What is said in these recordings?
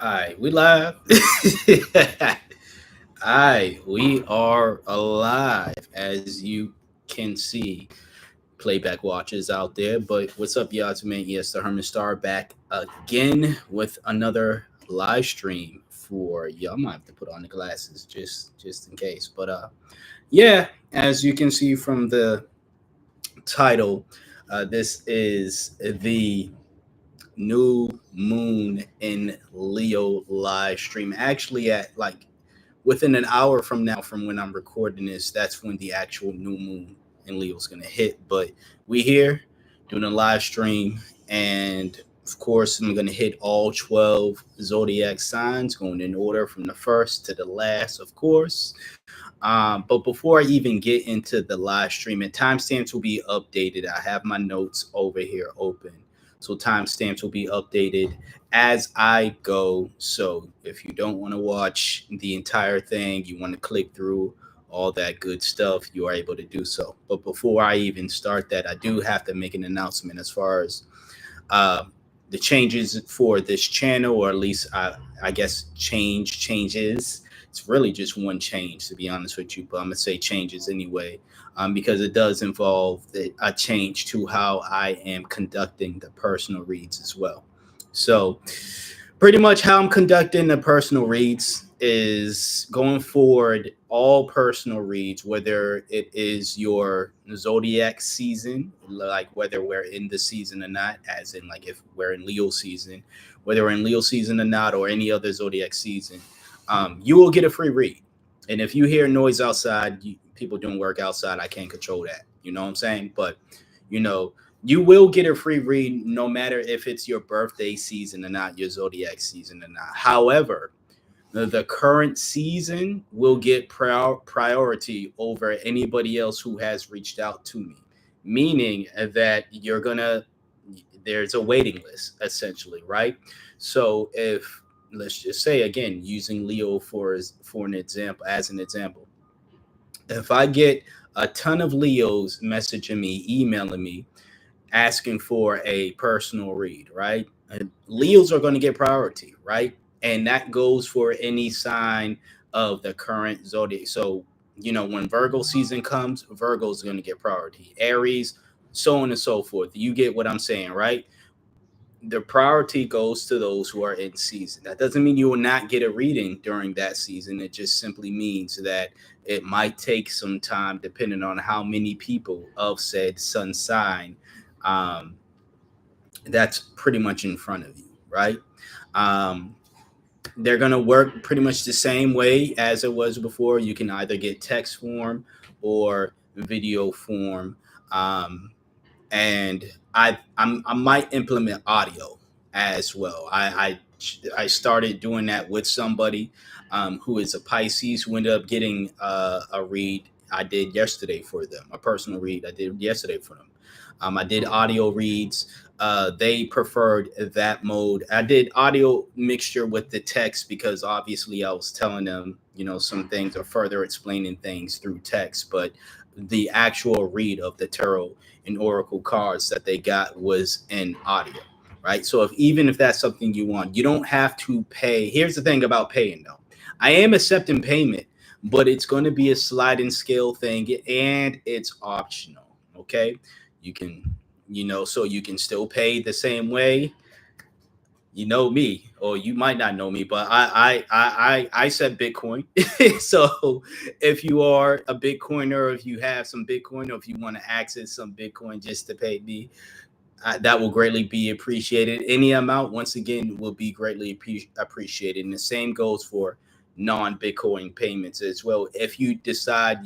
Alright, we live. Alright, we are alive, as you can see. Playback watchers out there, but what's up, y'all? It's me, yes, the Herman Star, back again with another live stream for y'all. Might have to put on the glasses just in case, but yeah, as you can see from the title, this is the new moon in Leo live stream. Actually, at like within an hour from now, from when I'm recording this, that's when the actual new moon in Leo is gonna hit. But we here doing a live stream, and of course, I'm gonna hit all 12 zodiac signs, going in order from the first to the last, of course. But before I even get into the live stream, and timestamps will be updated. I have my notes over here open. So timestamps will be updated as I go. So if you don't want to watch the entire thing, you want to click through all that good stuff, you are able to do so. But before I even start that, I do have to make an announcement as far as uh, the changes for this channel, or at least I guess changes. It's really just one change, to be honest with you, but I'm gonna say changes anyway, because it does involve a change to how I am conducting the personal reads as well. So, pretty much how I'm conducting the personal reads is going forward, all personal reads, whether it is your zodiac season, like whether we're in the season or not, as in like if we're in Leo season, whether we're in Leo season or not, or any other zodiac season, you will get a free read. And if you hear noise outside, people doing work outside, I can't control that. You know what I'm saying? But you know, you will get a free read no matter if it's your birthday season or not, your zodiac season or not. However, the current season will get priority over anybody else who has reached out to me, meaning that there's a waiting list essentially, right? So if, let's just say again, using Leo for an example, as an example, if I get a ton of Leos messaging me, emailing me, asking for a personal read, right? Leos are going to get priority, right? And that goes for any sign of the current zodiac. So, when Virgo season comes, Virgo is going to get priority. Aries, so on and so forth. You get what I'm saying, right? The priority goes to those who are in season. That doesn't mean you will not get a reading during that season. It just simply means that it might take some time, depending on how many people of said sun sign um, that's pretty much in front of you, right? Um, they're going to work pretty much the same way as it was before. You can either get text form or video form. Um, and I might implement audio as well. I started doing that with somebody who is a Pisces, who ended up getting a read I did yesterday for them, a personal read I did yesterday for them. I did audio reads. They preferred that mode. I did audio mixture with the text because obviously I was telling them, some things, or further explaining things through text. But the actual read of the tarot and oracle cards that they got was in audio, right? So even if that's something you want, you don't have to pay. Here's the thing about paying though. I am accepting payment, but it's going to be a sliding scale thing, and it's optional. Okay, you can, so you can still pay the same way. You know me, or you might not know me, but I said Bitcoin. So if you are a Bitcoiner, or if you have some Bitcoin, or if you want to access some Bitcoin just to pay me, that will greatly be appreciated. Any amount, once again, will be greatly appreciated. And the same goes for non-Bitcoin payments as well. If you decide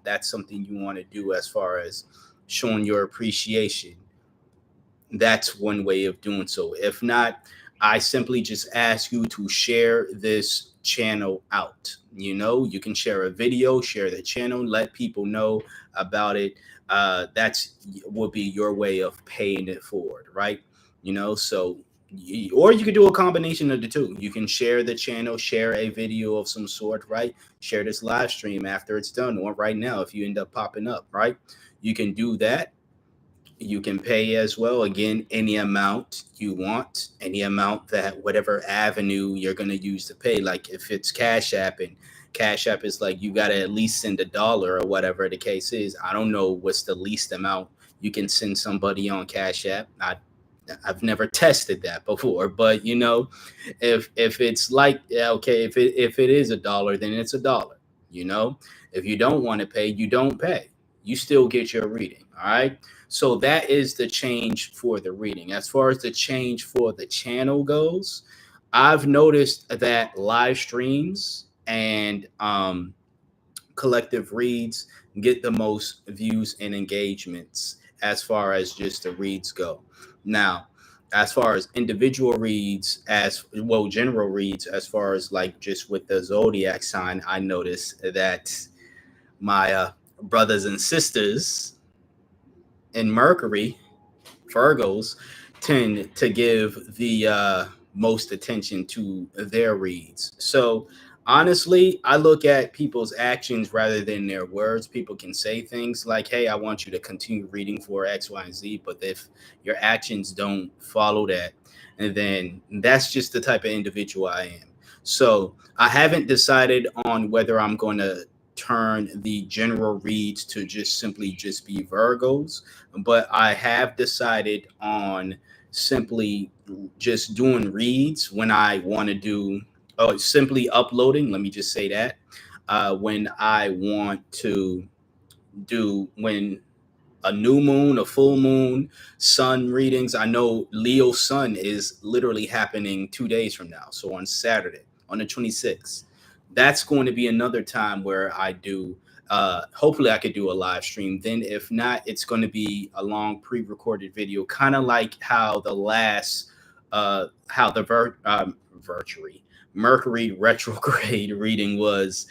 that's something you want to do as far as showing your appreciation, that's one way of doing so. If not, I simply just ask you to share this channel out. You can share a video, share the channel, let people know about it. That's will be your way of paying it forward, right? So or you could do a combination of the two. You can share the channel, share a video of some sort, right? Share this live stream after it's done, or right now if you end up popping up, right? You can do that, You can pay as well. Again, any amount you want, any amount that whatever avenue you're going to use to pay. Like if it's Cash App, and Cash App is like you got to at least send $1 or whatever the case is. I don't know what's the least amount you can send somebody on Cash App. I've never tested that before, but if it's like, yeah, okay, if it is $1, then it's $1. You know, if you don't want to pay, you don't pay. You still get your reading. All right. So that is the change for the reading. As far as the change for the channel goes, I've noticed that live streams and collective reads get the most views and engagements as far as just the reads go. Now, as far as individual reads, as well, general reads, as far as like just with the zodiac sign, I noticed that my brothers and sisters in Mercury, Virgos, tend to give the most attention to their reads. So honestly, I look at people's actions rather than their words. People can say things like, "Hey, I want you to continue reading for X, Y, and Z," but if your actions don't follow that, and then that's just the type of individual I am. So I haven't decided on whether I'm going to turn the general reads to just simply just be Virgos, but I have decided on simply just doing reads when I want to do, oh, simply uploading. Let me just say that. When I want to do, when a new moon, a full moon, sun readings. I know Leo sun is literally happening 2 days from now. So on Saturday, on the 26th, that's going to be another time where I do. Hopefully, I could do a live stream. Then, if not, it's going to be a long pre-recorded video, kind of like how the last, how the Mercury retrograde reading was,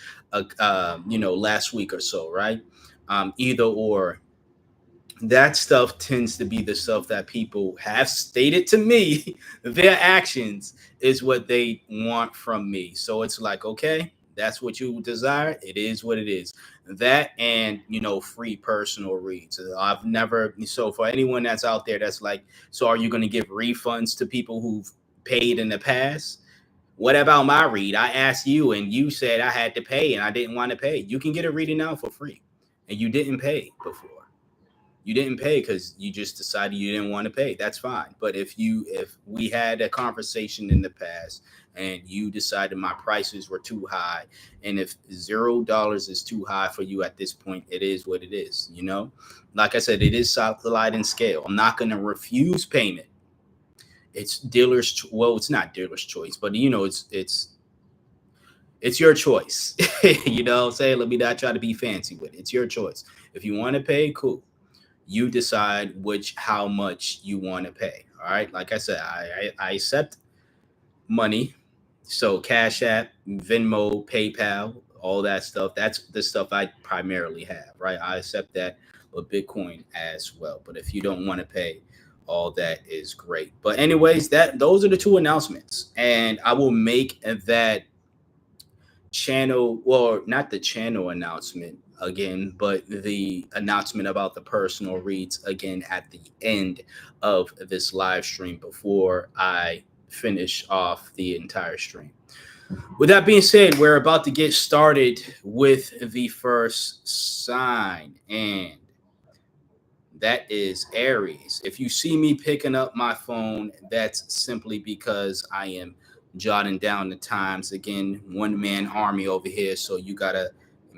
last week or so, right? Either or, that stuff tends to be the stuff that people have stated to me their actions is what they want from me. So it's like, okay, that's what you desire, it is what it is. That, and free personal reads. I've never, so for anyone that's out there that's like, so are you going to give refunds to people who've paid in the past? What about my read? I asked you and you said I had to pay and I didn't want to pay. You can get a reading now for free, and you didn't pay before. You didn't pay because you just decided you didn't want to pay. That's fine. But if we had a conversation in the past and you decided my prices were too high, and if $0 is too high for you at this point, it is what it is. Like I said, it is sliding scale. I'm not going to refuse payment. It's well, it's not dealer's choice, but it's your choice. Say, let me not try to be fancy with it. It's your choice. If you want to pay, cool. You decide how much you want to pay. All right. Like I said, I accept money. So Cash App, Venmo, PayPal, all that stuff. That's the stuff I primarily have, right? I accept that, but Bitcoin as well. But if you don't want to pay, all that is great. But anyways, those are the two announcements. And I will make that channel, well, not the channel announcement again, but the announcement about the personal reads again at the end of this live stream before I finish off the entire stream. With that being said, we're about to get started with the first sign, and that is Aries. If you see me picking up my phone, that's simply because I am jotting down the times. Again, one-man army over here, so you gotta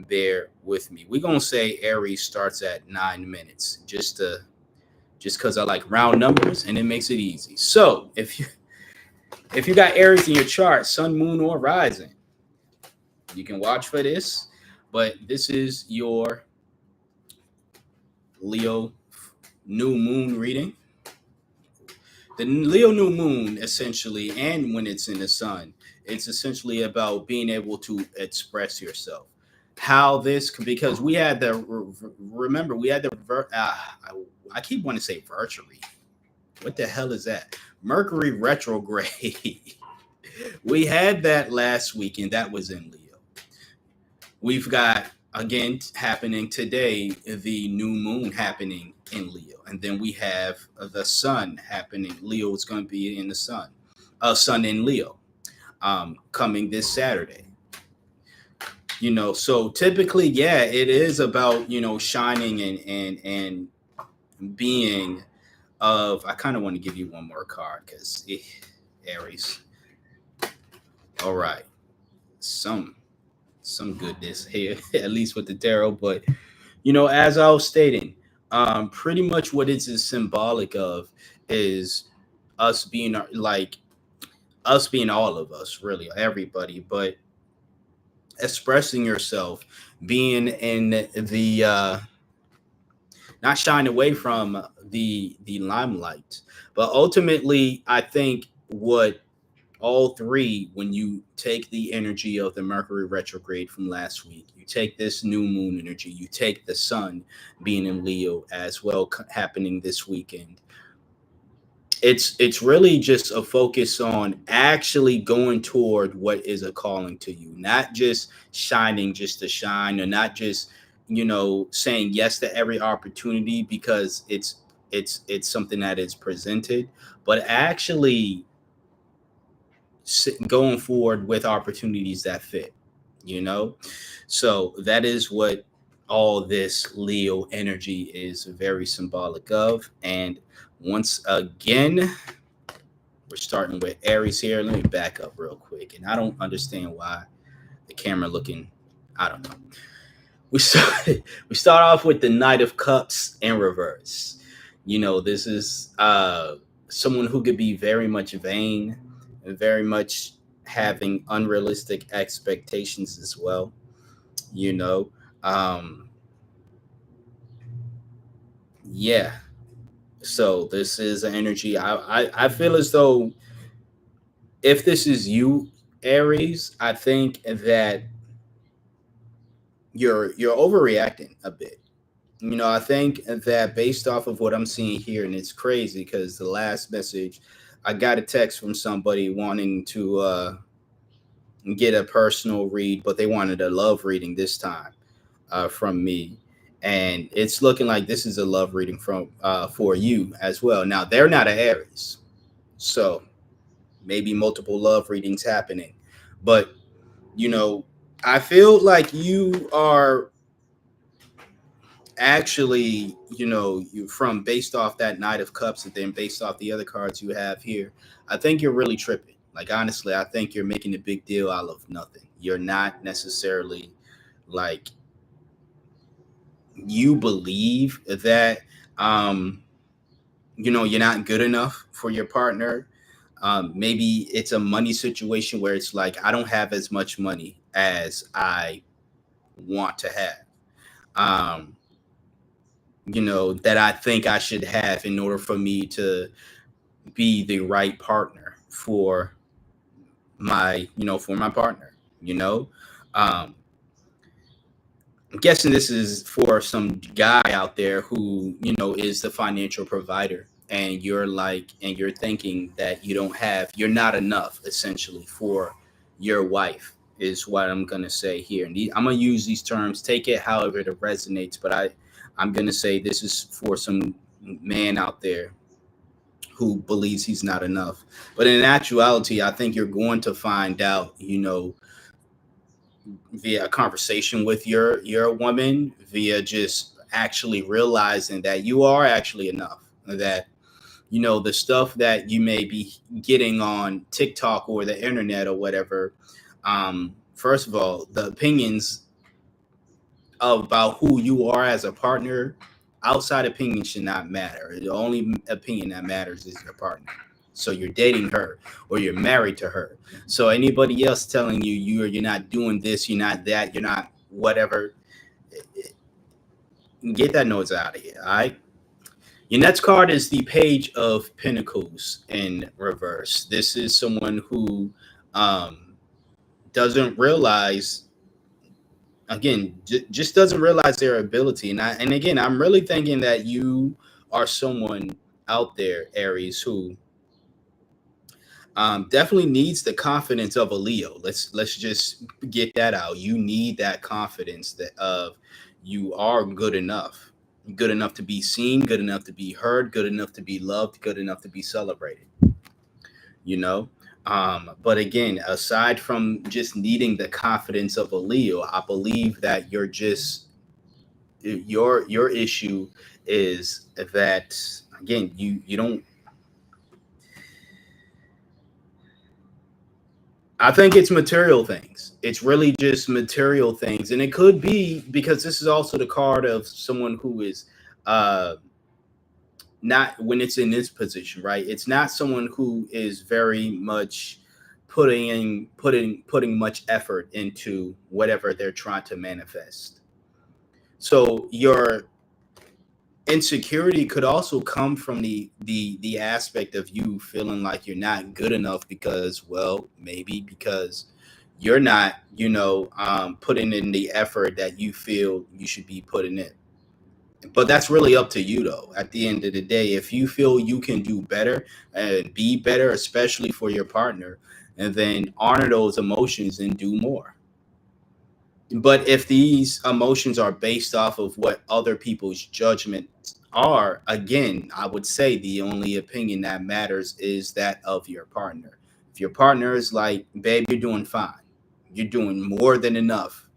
bear with me. We're gonna say Aries starts at 9 minutes, just because I like round numbers and it makes it easy. So if you got Aries in your chart, sun, moon, or rising, you can watch for this. But this is your Leo new moon reading. The Leo new moon, essentially, and when it's in the sun, it's essentially about being able to express yourself. How this, because we had remember, we had I keep wanting to say virtually. What the hell is that? Mercury retrograde. We had that last week, and that was in Leo. We've got, again, happening today, the new moon happening in Leo, and then we have the Sun happening. Leo is going to be in the Sun, Sun in Leo, coming this Saturday. So typically, yeah, it is about shining and being of. I kind of want to give you one more card because Aries. All right, some goodness here, at least with the tarot, but as I was stating, pretty much what it is symbolic of is us being like us being all of us, really, everybody, but expressing yourself, being in the not shying away from the limelight. But ultimately, I think what all three, when you take the energy of the Mercury retrograde from last week, you take this new moon energy, you take the sun being in Leo as well happening this weekend. It's really just a focus on actually going toward what is a calling to you, not just shining just to shine, or not just saying yes to every opportunity because it's something that is presented, but actually going forward with opportunities that fit, you know? So that is what all this Leo energy is very symbolic of. And once again, we're starting with Aries here. Let me back up real quick. And I don't understand why the camera looking, I don't know. We start off with the Knight of Cups in reverse. This is someone who could be very much vain and very much having unrealistic expectations as well. You know, um, yeah. So this is an energy. I feel as though if this is you, Aries, I think that you're overreacting a bit. I think that based off of what I'm seeing here, and it's crazy because the last message, I got a text from somebody wanting to get a personal read, but they wanted a love reading this time from me. And it's looking like this is a love reading from for you as well. Now they're not an Aries, so maybe multiple love readings happening, but you know, I feel like you are actually, you from based off that Knight of Cups and then based off the other cards you have here, I think you're really tripping. Like honestly, I think you're making a big deal out of nothing. You're not necessarily like you believe that um you're not good enough for your partner. Maybe it's a money situation where it's like I don't have as much money as I want to have. Um, that I think I should have in order for me to be the right partner for my partner, you know. Um, I'm guessing this is for some guy out there who, is the financial provider and you're thinking that you're not enough essentially for your wife is what I'm going to say here. And I'm going to use these terms, take it however it resonates, but I'm going to say this is for some man out there who believes he's not enough. But in actuality, I think you're going to find out, via a conversation with your woman, via just actually realizing that you are actually enough, that the stuff that you may be getting on TikTok or the internet or whatever, first of all, the opinions about who you are as a partner, outside opinion should not matter. The only opinion that matters is your partner. So you're dating her or you're married to her. So anybody else telling you you're not doing this, you're not that, you're not whatever, get that noise out of here. All right. Your next card is the Page of Pentacles in reverse. This is someone who um, doesn't realize, again, just doesn't realize their ability. And again, I'm really thinking that you are someone out there, Aries, who definitely needs the confidence of a Leo. Let's just get that out. You need that confidence that of you are good enough. good enough to be seen, good enough to be heard, good enough to be loved, good enough to be celebrated, you know? But again, aside from just needing the confidence of a Leo, I believe that your issue is that again, you don't. I think it's material things. It's really just material things, and it could be because this is also the card of someone who is uh not when it's in this position, right? It's not someone who is very much putting much effort into whatever they're trying to manifest. So your insecurity could also come from the aspect of you feeling like you're not good enough because, well, maybe because you're not, putting in the effort that you feel you should be putting in. But that's really up to you, though. At the end of the day, if you feel you can do better and be better, especially for your partner, and then honor those emotions and do more. But if these emotions are based off of what other people's judgments are, again, I would say the only opinion that matters is that of your partner. If your partner is like, babe, you're doing fine, you're doing more than enough,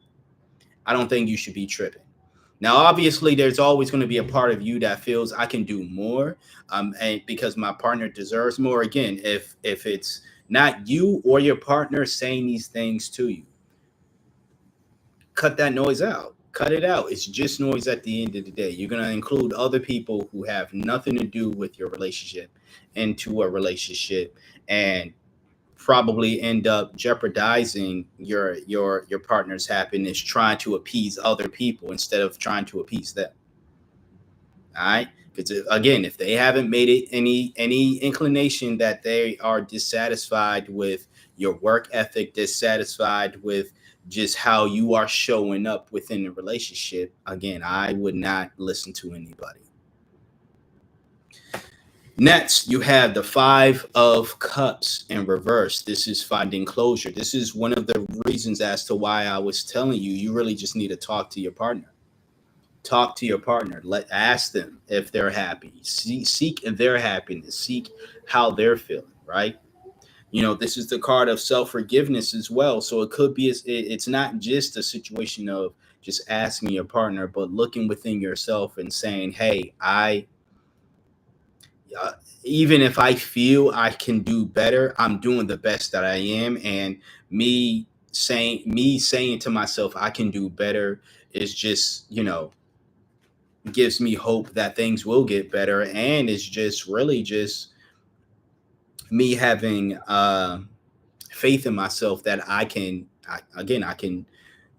I don't think you should be tripping. Now, obviously, there's always going to be a part of you that feels I can do more, and because my partner deserves more. Again, if it's not you or your partner saying these things to you, cut that noise out. Cut it out. It's just noise at the end of the day. You're going to include other people who have nothing to do with your relationship into a relationship and probably end up jeopardizing your partner's happiness trying to appease other people instead of trying to appease them. All right, because again, if they haven't made it any inclination that they are dissatisfied with your work ethic, dissatisfied with just how you are showing up within the relationship, again, I would not listen to anybody. Next, you have the Five of Cups in reverse. This is finding closure. This is one of the reasons as to why I was telling you, you really just need to talk to your partner. Talk to your partner. Ask them if they're happy. Seek their happiness. Seek how they're feeling. Right. This is the card of self forgiveness as well. So it could be it's not just a situation of just asking your partner, but looking within yourself and saying, "Hey, I uh, even if I feel I can do better, I'm doing the best that I am." And me saying to myself, "I can do better," is just gives me hope that things will get better, and it's just really just me having faith in myself that I can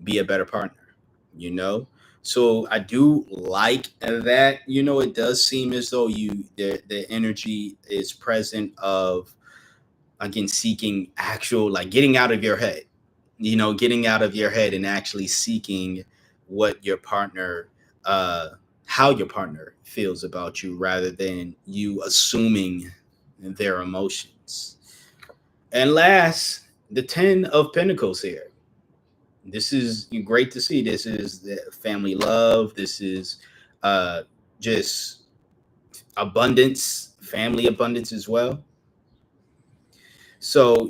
be a better partner you know so I do like that. It does seem as though the energy is present of, again, seeking actual, like, getting out of your head, getting out of your head and actually seeking what your partner, uh, how your partner feels about you rather than you assuming their emotions. And last, the 10 of Pentacles here. This is great to see. This is the family love. This is uh, just abundance, family abundance as well. So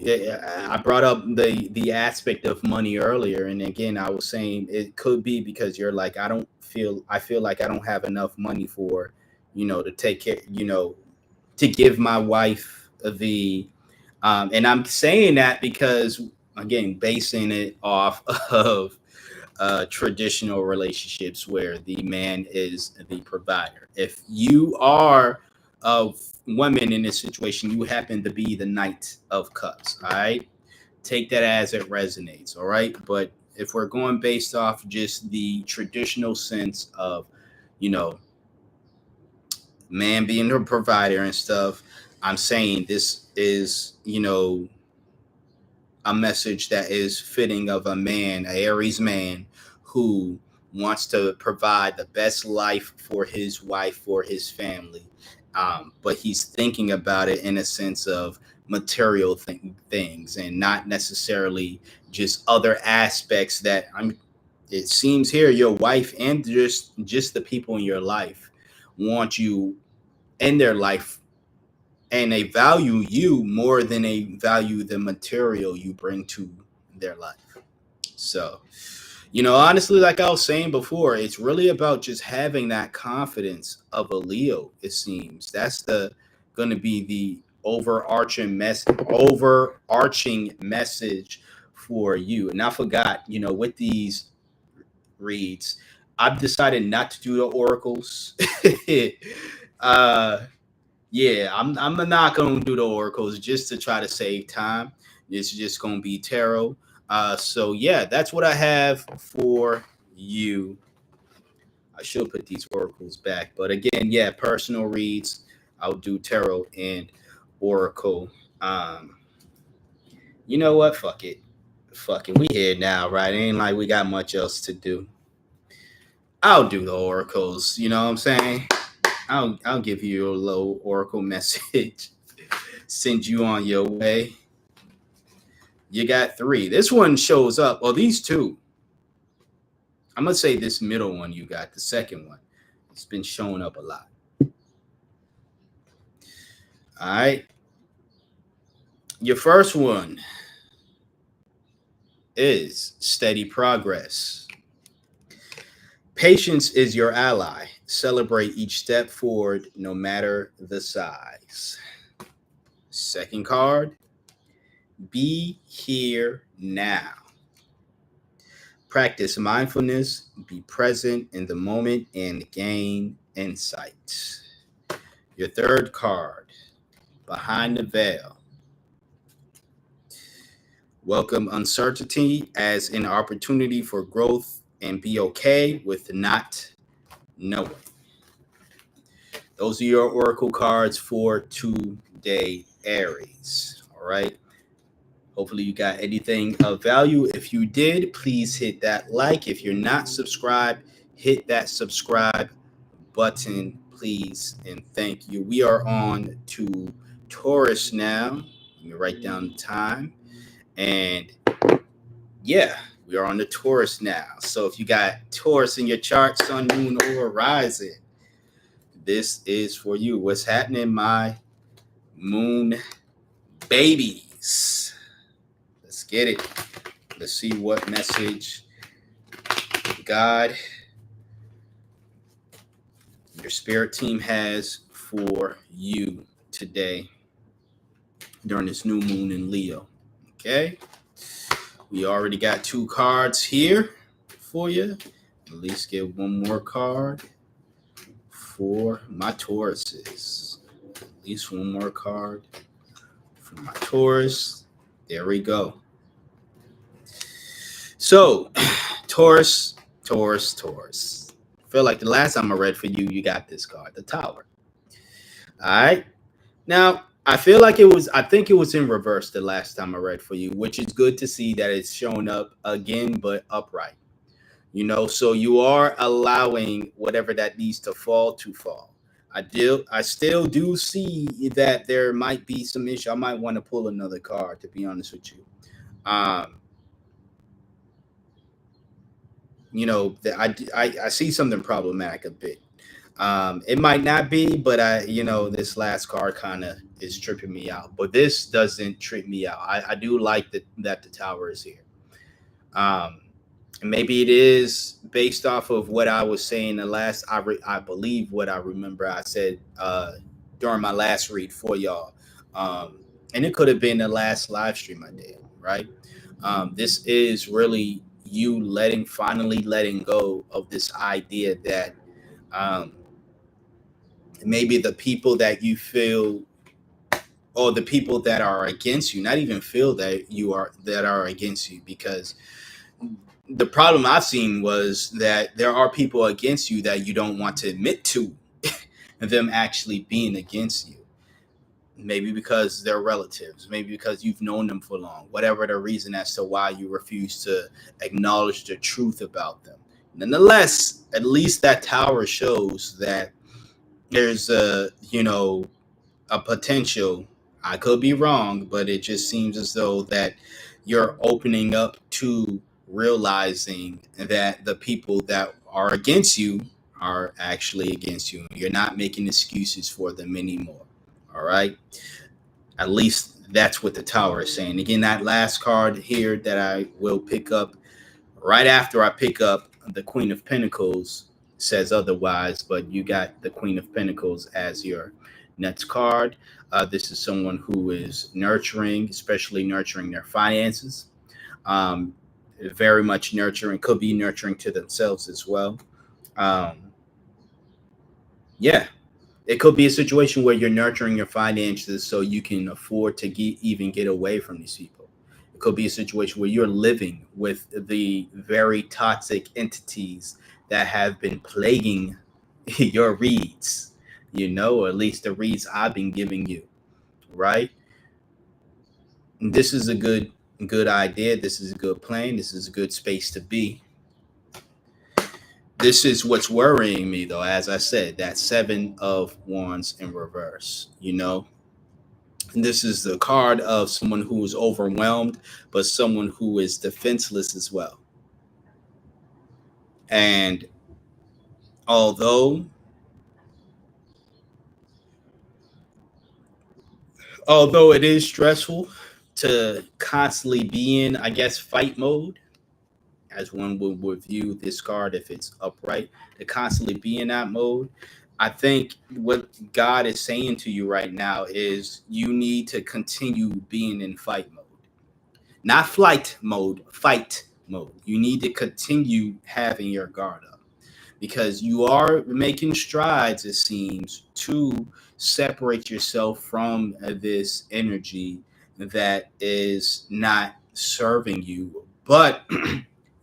I brought up the aspect of money earlier, and again, I was saying it could be because you're like, I feel like I don't have enough money for, to take care, to give my wife and I'm saying that because, again, basing it off of traditional relationships where the man is the provider. If you are a woman in this situation, you happen to be the Knight of Cups. All right, take that as it resonates. All right, but if we're going based off just the traditional sense of, you know, man being the provider and stuff, I'm saying this is, a message that is fitting of a man, a Aries man, who wants to provide the best life for his wife, for his family. But he's thinking about it in a sense of material things and not necessarily just other aspects that I'm. It seems here your wife and just the people in your life want you in their life, and they value you more than they value the material you bring to their life. So, honestly, like I was saying before, it's really about just having that confidence of a Leo. It seems that's the going to be the overarching message for you. And I forgot, with these reads, I've decided not to do the oracles. uh, yeah, I'm not gonna do the oracles just to try to save time. It's just gonna be tarot. So yeah, that's what I have for you. I should put these oracles back, but again, yeah, personal reads. I'll do tarot and oracle. Um, you know what? Fuck it. Fuck it. We here now, right? Ain't like we got much else to do. I'll do the oracles. You know what I'm saying? I'll give you a little oracle message. Send you on your way. You got three. This one shows up. Well, these two. I'm gonna say this middle one you got, the second one. It's been showing up a lot. All right. Your first one is steady progress. Patience is your ally. Celebrate each step forward, no matter the size. Second card, be here now. Practice mindfulness, be present in the moment, and gain insight. Your third card, behind the veil. Welcome uncertainty as an opportunity for growth and be okay with not knowing. Those are your oracle cards for today, Aries. All right. Hopefully, you got anything of value. If you did, please hit that like. If you're not subscribed, hit that subscribe button, please, and thank you. We are on to Taurus now. Let me write down the time. And yeah, we are on the Taurus now. So if you got Taurus in your chart, sun, moon, or rising, this is for you. What's happening, my moon babies? Let's get it. Let's see what message God, your spirit team has for you today during this new moon in Leo. Okay. We already got two cards here for you. At least get one more card for my Tauruses. At least one more card for my Taurus. There we go. So, Taurus. I feel like the last time I read for you, you got this card, the Tower. All right. Now, I think it was in reverse the last time I read for you, which is good to see that it's showing up again, but upright. So you are allowing whatever that needs to fall to fall. I still do see that there might be some issue. I might want to pull another card, to be honest with you. I see something problematic a bit. It might not be, but this last card kind of is tripping me out. But this doesn't trip me out. I do like that the Tower is here. Maybe it is based off of what I was saying the last. I believe what I remember I said during my last read for y'all, and it could have been the last live stream I did. Right. This is really you finally letting go of this idea that maybe the people that you feel, or the people that are against you, not even feel that are against you, because the problem I've seen was that there are people against you that you don't want to admit to them actually being against you. Maybe because they're relatives, maybe because you've known them for long, whatever the reason as to why you refuse to acknowledge the truth about them. Nonetheless, at least that Tower shows that there's a potential. I could be wrong, but it just seems as though that you're opening up to realizing that the people that are against you are actually against you. You're not making excuses for them anymore. All right. At least that's what the tower is saying. Again, that last card here that I will pick up right after I pick up the Queen of Pentacles says otherwise, but you got the Queen of Pentacles as your next card. This is someone who is nurturing, especially nurturing their finances. Um, Very much nurturing, could be nurturing to themselves as well. Um, yeah, it could be a situation where you're nurturing your finances so you can afford to even get away from these people. It could be a situation where you're living with the very toxic entities that have been plaguing your reads, or at least the reads I've been giving you, right? This is a good idea. This is a good plan. This is a good space to be. This is what's worrying me, though. As I said, that Seven of Wands in reverse. And this is the card of someone who is overwhelmed, but someone who is defenseless as well. And although although it is stressful to constantly be in, I guess, fight mode, as one would view this card if it's upright, to constantly be in that mode. I think what God is saying to you right now is you need to continue being in fight mode. Not flight mode, fight mode. You need to continue having your guard up because you are making strides, it seems, to separate yourself from this energy that is not serving you. But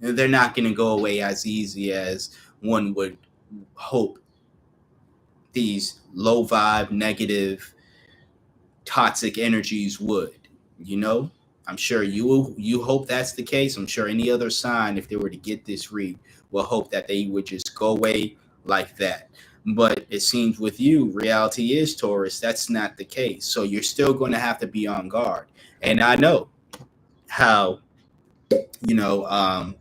they're not going to go away as easy as one would hope. These low vibe, negative, toxic energies would, you know. I'm sure you hope that's the case. I'm sure any other sign, if they were to get this read, will hope that they would just go away like that. But it seems with you, reality is Taurus. That's not the case. So you're still going to have to be on guard. And I know how you know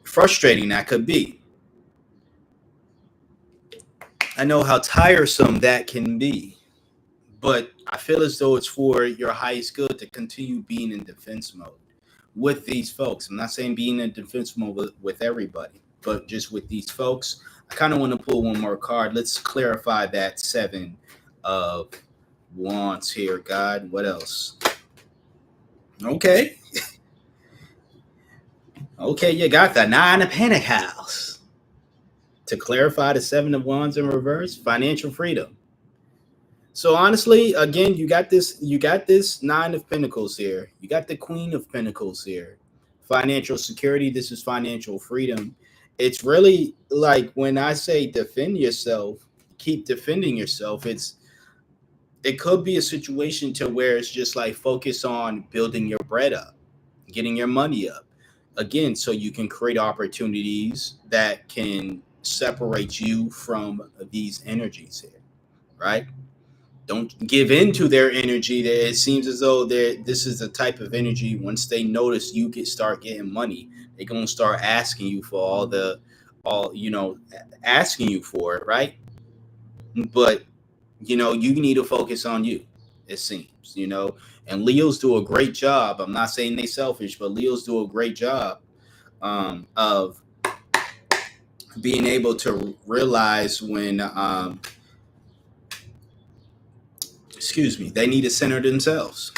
frustrating that could be. I know how tiresome that can be. But I feel as though it's for your highest good to continue being in defense mode with these folks. I'm not saying being in defense mode with everybody, but just with these folks. I kind of want to pull one more card. Let's clarify that Seven of Wands here, God. What else? Okay. Okay, you got that. Nine of Pentacles. To clarify the Seven of Wands in reverse, financial freedom. So honestly, again, you got this Nine of Pentacles here. You got the Queen of Pentacles here. Financial security, this is financial freedom. It's really like when I say defend yourself, keep defending yourself. It could be a situation to where it's just like focus on building your bread up, getting your money up. Again, so you can create opportunities that can separate you from these energies here, right? Don't give in to their energy. That it seems as though this is the type of energy. Once they notice you start getting money, they're gonna start asking you for all asking you for it, right? But you need to focus on you. It seems, and Leos do a great job. I'm not saying they selfish, but Leos do a great job of being able to realize when excuse me, they need to center themselves.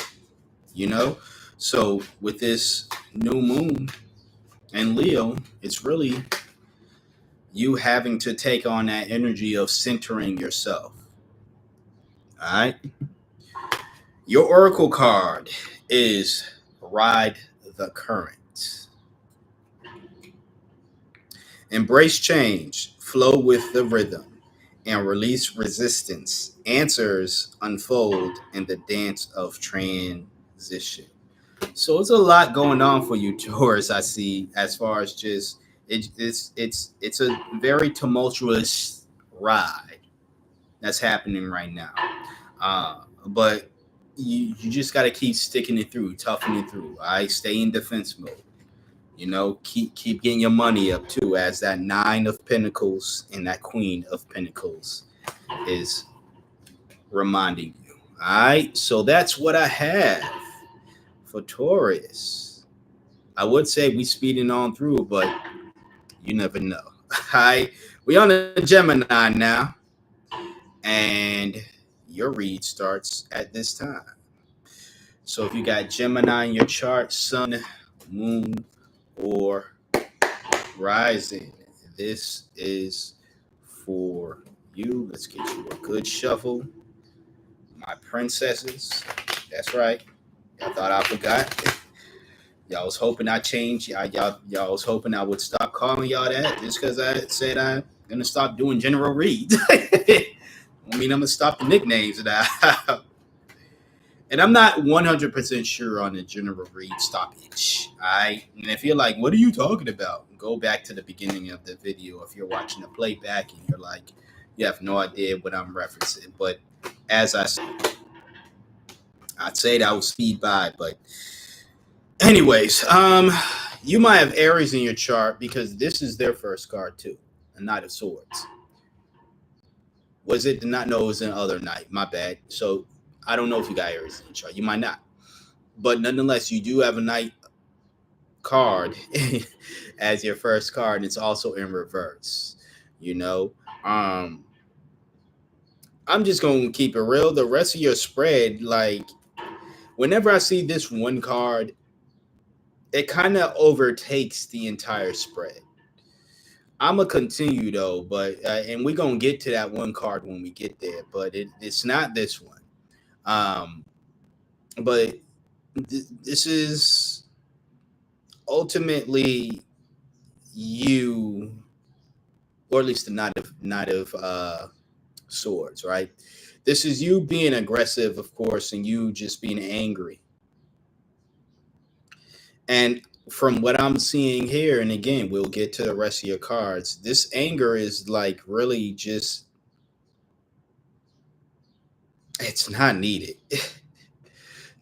you know so with this new moon and Leo, it's really you having to take on that energy of centering yourself. All right, your oracle card is Ride the Current. Embrace change, flow with the rhythm, and release resistance. Answers unfold in the dance of transition. So it's a lot going on for you, Taurus. I see, as far as just it's a very tumultuous ride that's happening right now. But you just got to keep sticking it through, toughing it through. I stay in defense mode. You know, keep getting your money up too, as that Nine of Pentacles and that Queen of Pentacles is reminding you. All right, so that's what I have for Taurus. I would say we speeding on through, but you never know. All right, we on a Gemini now, and your read starts at this time. So if you got Gemini in your chart, Sun, Moon, or Rising, this is for you. Let's get you a good shuffle, my princesses. That's right. Y'all thought I forgot. Y'all was hoping I changed. Y'all was hoping I would stop calling y'all that just because I said I'm gonna stop doing general reads. I mean, I'm gonna stop the nicknames that I have. And I'm not 100% sure on the general read stoppage. Alright? And if you're like, what are you talking about? Go back to the beginning of the video if you're watching the playback and you're like, you have no idea what I'm referencing. But as I said, I'd say that would speed by. But anyways, you might have Aries in your chart because this is their first card too, a Knight of Swords. Was it? Did not know it was another night. My bad. So I don't know if you got Aries in your chart. You might not. But nonetheless, you do have a Knight card as your first card, and it's also in reverse. You know, I'm just gonna keep it real. The rest of your spread, like whenever I see this one card, it kind of overtakes the entire spread. I'm gonna continue though, but and we're gonna get to that one card when we get there. But it's not this one. Um, but this is ultimately you, or at least the Knight of Swords, right? This is you being aggressive, of course, and you just being angry. And from what I'm seeing here, and again, we'll get to the rest of your cards. This anger is like really just, it's not needed.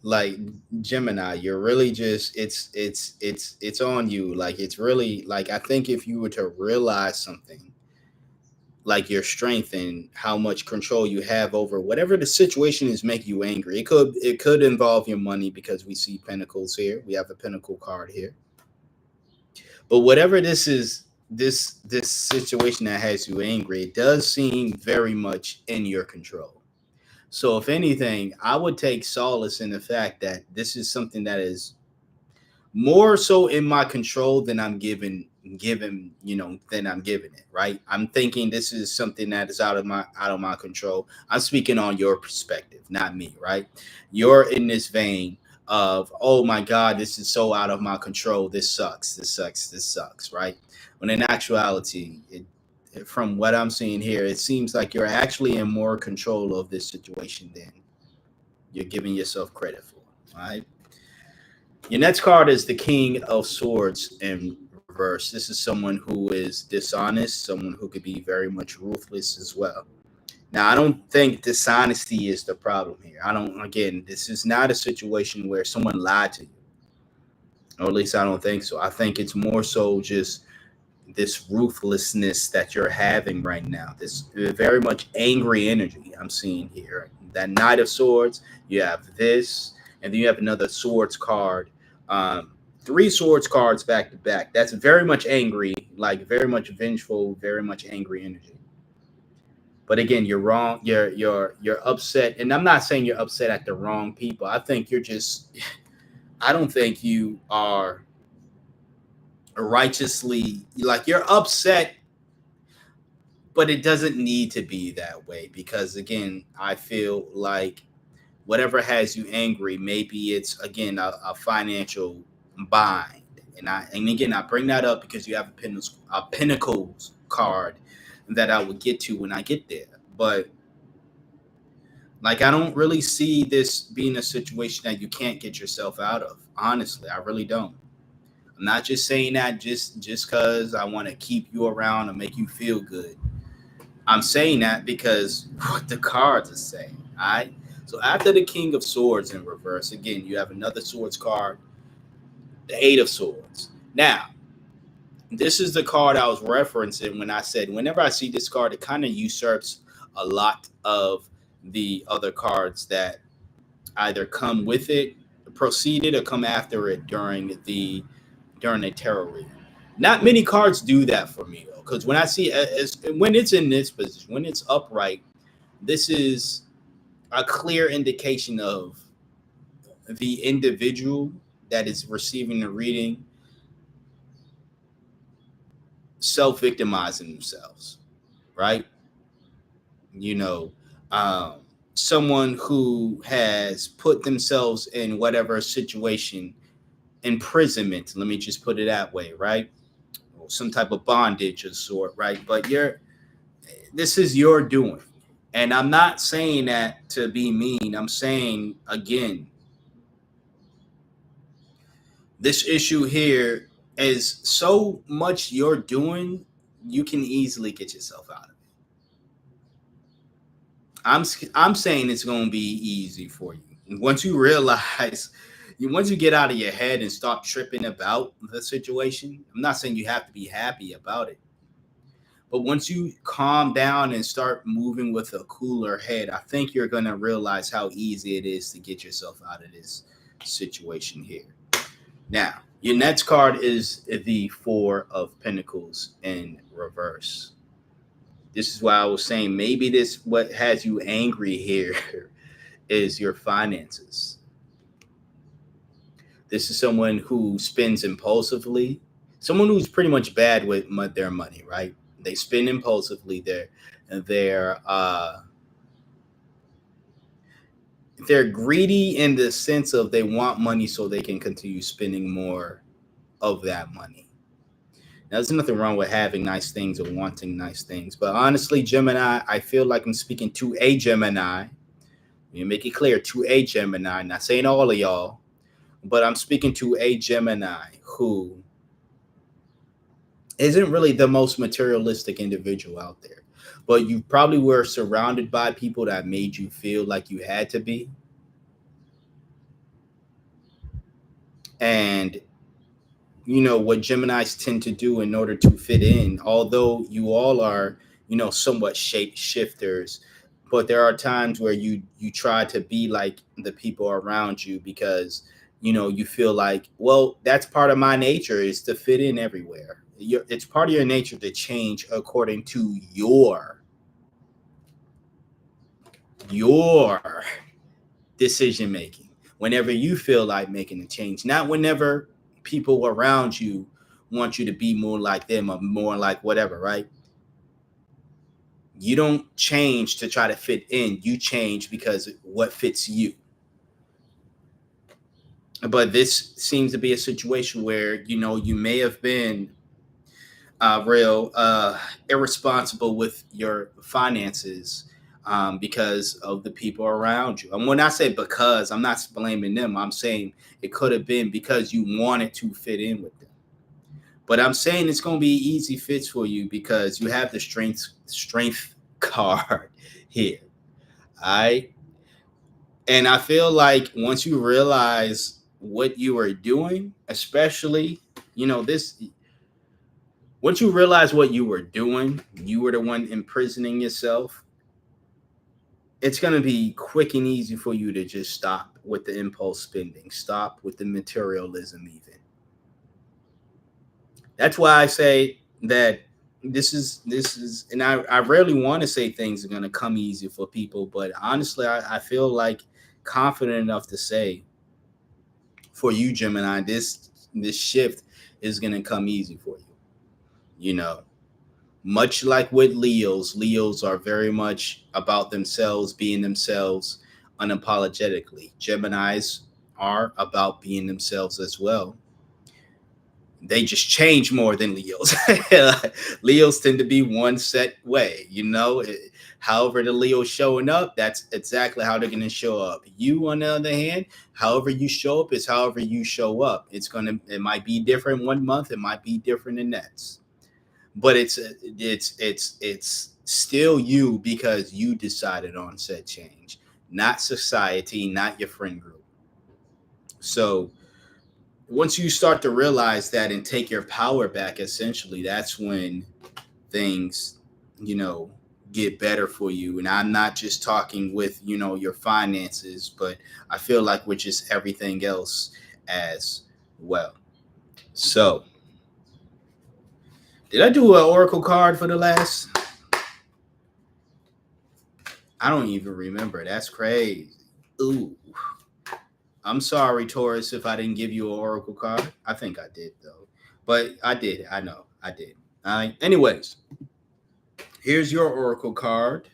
Like Gemini, you're really just, it's on you. Like it's really like, I think if you were to realize something, like your strength and how much control you have over whatever the situation is make you angry. It could involve your money because we see pentacles here. We have a pentacle card here. But whatever this is, this situation that has you angry, it does seem very much in your control. So if anything, I would take solace in the fact that this is something that is more so in my control than I'm given, than I'm giving it, right? I'm thinking this is something that is out of my control. I'm speaking on your perspective, not me, right? You're in this vein of, oh my god, this is so out of my control, this sucks, right? When in actuality, from what I'm seeing here, it seems like you're actually in more control of this situation than you're giving yourself credit for, right? Your next card is the King of Swords in reverse. This is someone who is dishonest, someone who could be very much ruthless as well. Now, I don't think dishonesty is the problem here. Again, this is not a situation where someone lied to you, or at least I don't think so. I think it's more so just this ruthlessness that you're having right now, this very much angry energy I'm seeing here. That Knight of Swords, you have this, and then you have another swords card. Three swords cards back to back. That's very much angry, like very much vengeful, very much angry energy. But again, you're wrong. You're upset, and I'm not saying you're upset at the wrong people. I think you're just. I don't think you are righteously, like you're upset, but it doesn't need to be that way because again, I feel like whatever has you angry, maybe it's again a financial bind. And again, I bring that up because you have a Pentacles card that I will get to when I get there. But like I don't really see this being a situation that you can't get yourself out of. Honestly, I really don't. I'm not just saying that just because I want to keep you around and make you feel good. I'm saying that because what the cards are saying. All right. So after the King of Swords in reverse, again, you have another Swords card, the Eight of Swords. Now, this is the card I was referencing when I said whenever I see this card, it kind of usurps a lot of the other cards that either come with it, preceded, or come after it during a tarot reading. Not many cards do that for me though, because when I see when it's in this position, when it's upright, this is a clear indication of the individual that is receiving the reading self victimizing themselves, right? You know, um, someone who has put themselves in whatever situation, imprisonment, let me just put it that way, right? Some type of bondage of sort, right? But this is your doing. And I'm not saying that to be mean. I'm saying again, this issue here is so much you're doing, you can easily get yourself out of it. I'm I'm saying it's going to be easy for you once you realize, once you get out of your head and stop tripping about the situation. I'm not saying you have to be happy about it, but once you calm down and start moving with a cooler head, I think you're going to realize how easy it is to get yourself out of this situation here. Now, your next card is the Four of Pentacles in reverse. This is why I was saying maybe this what has you angry here is your finances. This is someone who spends impulsively, someone who's pretty much bad with their money, right? They spend impulsively. They're uh, they're greedy in the sense of they want money so they can continue spending more of that money. Now, there's nothing wrong with having nice things or wanting nice things, but honestly, Gemini, I feel like I'm speaking to a Gemini. You make it clear to a Gemini, not saying all of y'all, but I'm speaking to a Gemini who isn't really the most materialistic individual out there. But you probably were surrounded by people that made you feel like you had to be. And you know what Geminis tend to do in order to fit in, although you all are, somewhat shape shifters, but there are times where you try to be like the people around you because you feel like, well, that's part of my nature is to fit in everywhere. It's part of your nature to change according to your decision making whenever you feel like making a change, not whenever people around you want you to be more like them or more like whatever, right? You don't change to try to fit in, you change because what fits you. But this seems to be a situation where you may have been real irresponsible with your finances because of the people around you. And when I say because, I'm not blaming them. I'm saying it could have been because you wanted to fit in with them. But I'm saying it's going to be easy fits for you because you have the strength card here. All right. And I feel like once you realize what you are doing, especially, this once you realize what you were doing, you were the one imprisoning yourself. It's going to be quick and easy for you to just stop with the impulse spending, stop with the materialism, even. That's why I say that this is, and I rarely want to say things are going to come easy for people, but honestly, I feel like confident enough to say for you, Gemini, this shift is going to come easy for you. You know, much like with Leos are very much about themselves, being themselves unapologetically. Geminis are about being themselves as well. They just change more than Leos. Leos tend to be one set way, However, the Leo's showing up, that's exactly how they're going to show up. You, on the other hand, however you show up is however you show up. It might be different one month, it might be different the next, but it's still you because you decided on said change, not society, not your friend group. So once you start to realize that and take your power back, essentially, that's when things, you know, get better for you. And I'm not just talking with, your finances, but I feel like with just everything else as well. So, did I do an oracle card for the last? I don't even remember. That's crazy. Ooh. I'm sorry, Taurus, if I didn't give you an oracle card. I think I did, though. But I did. I know. I did. All right. Anyways, here's your oracle card,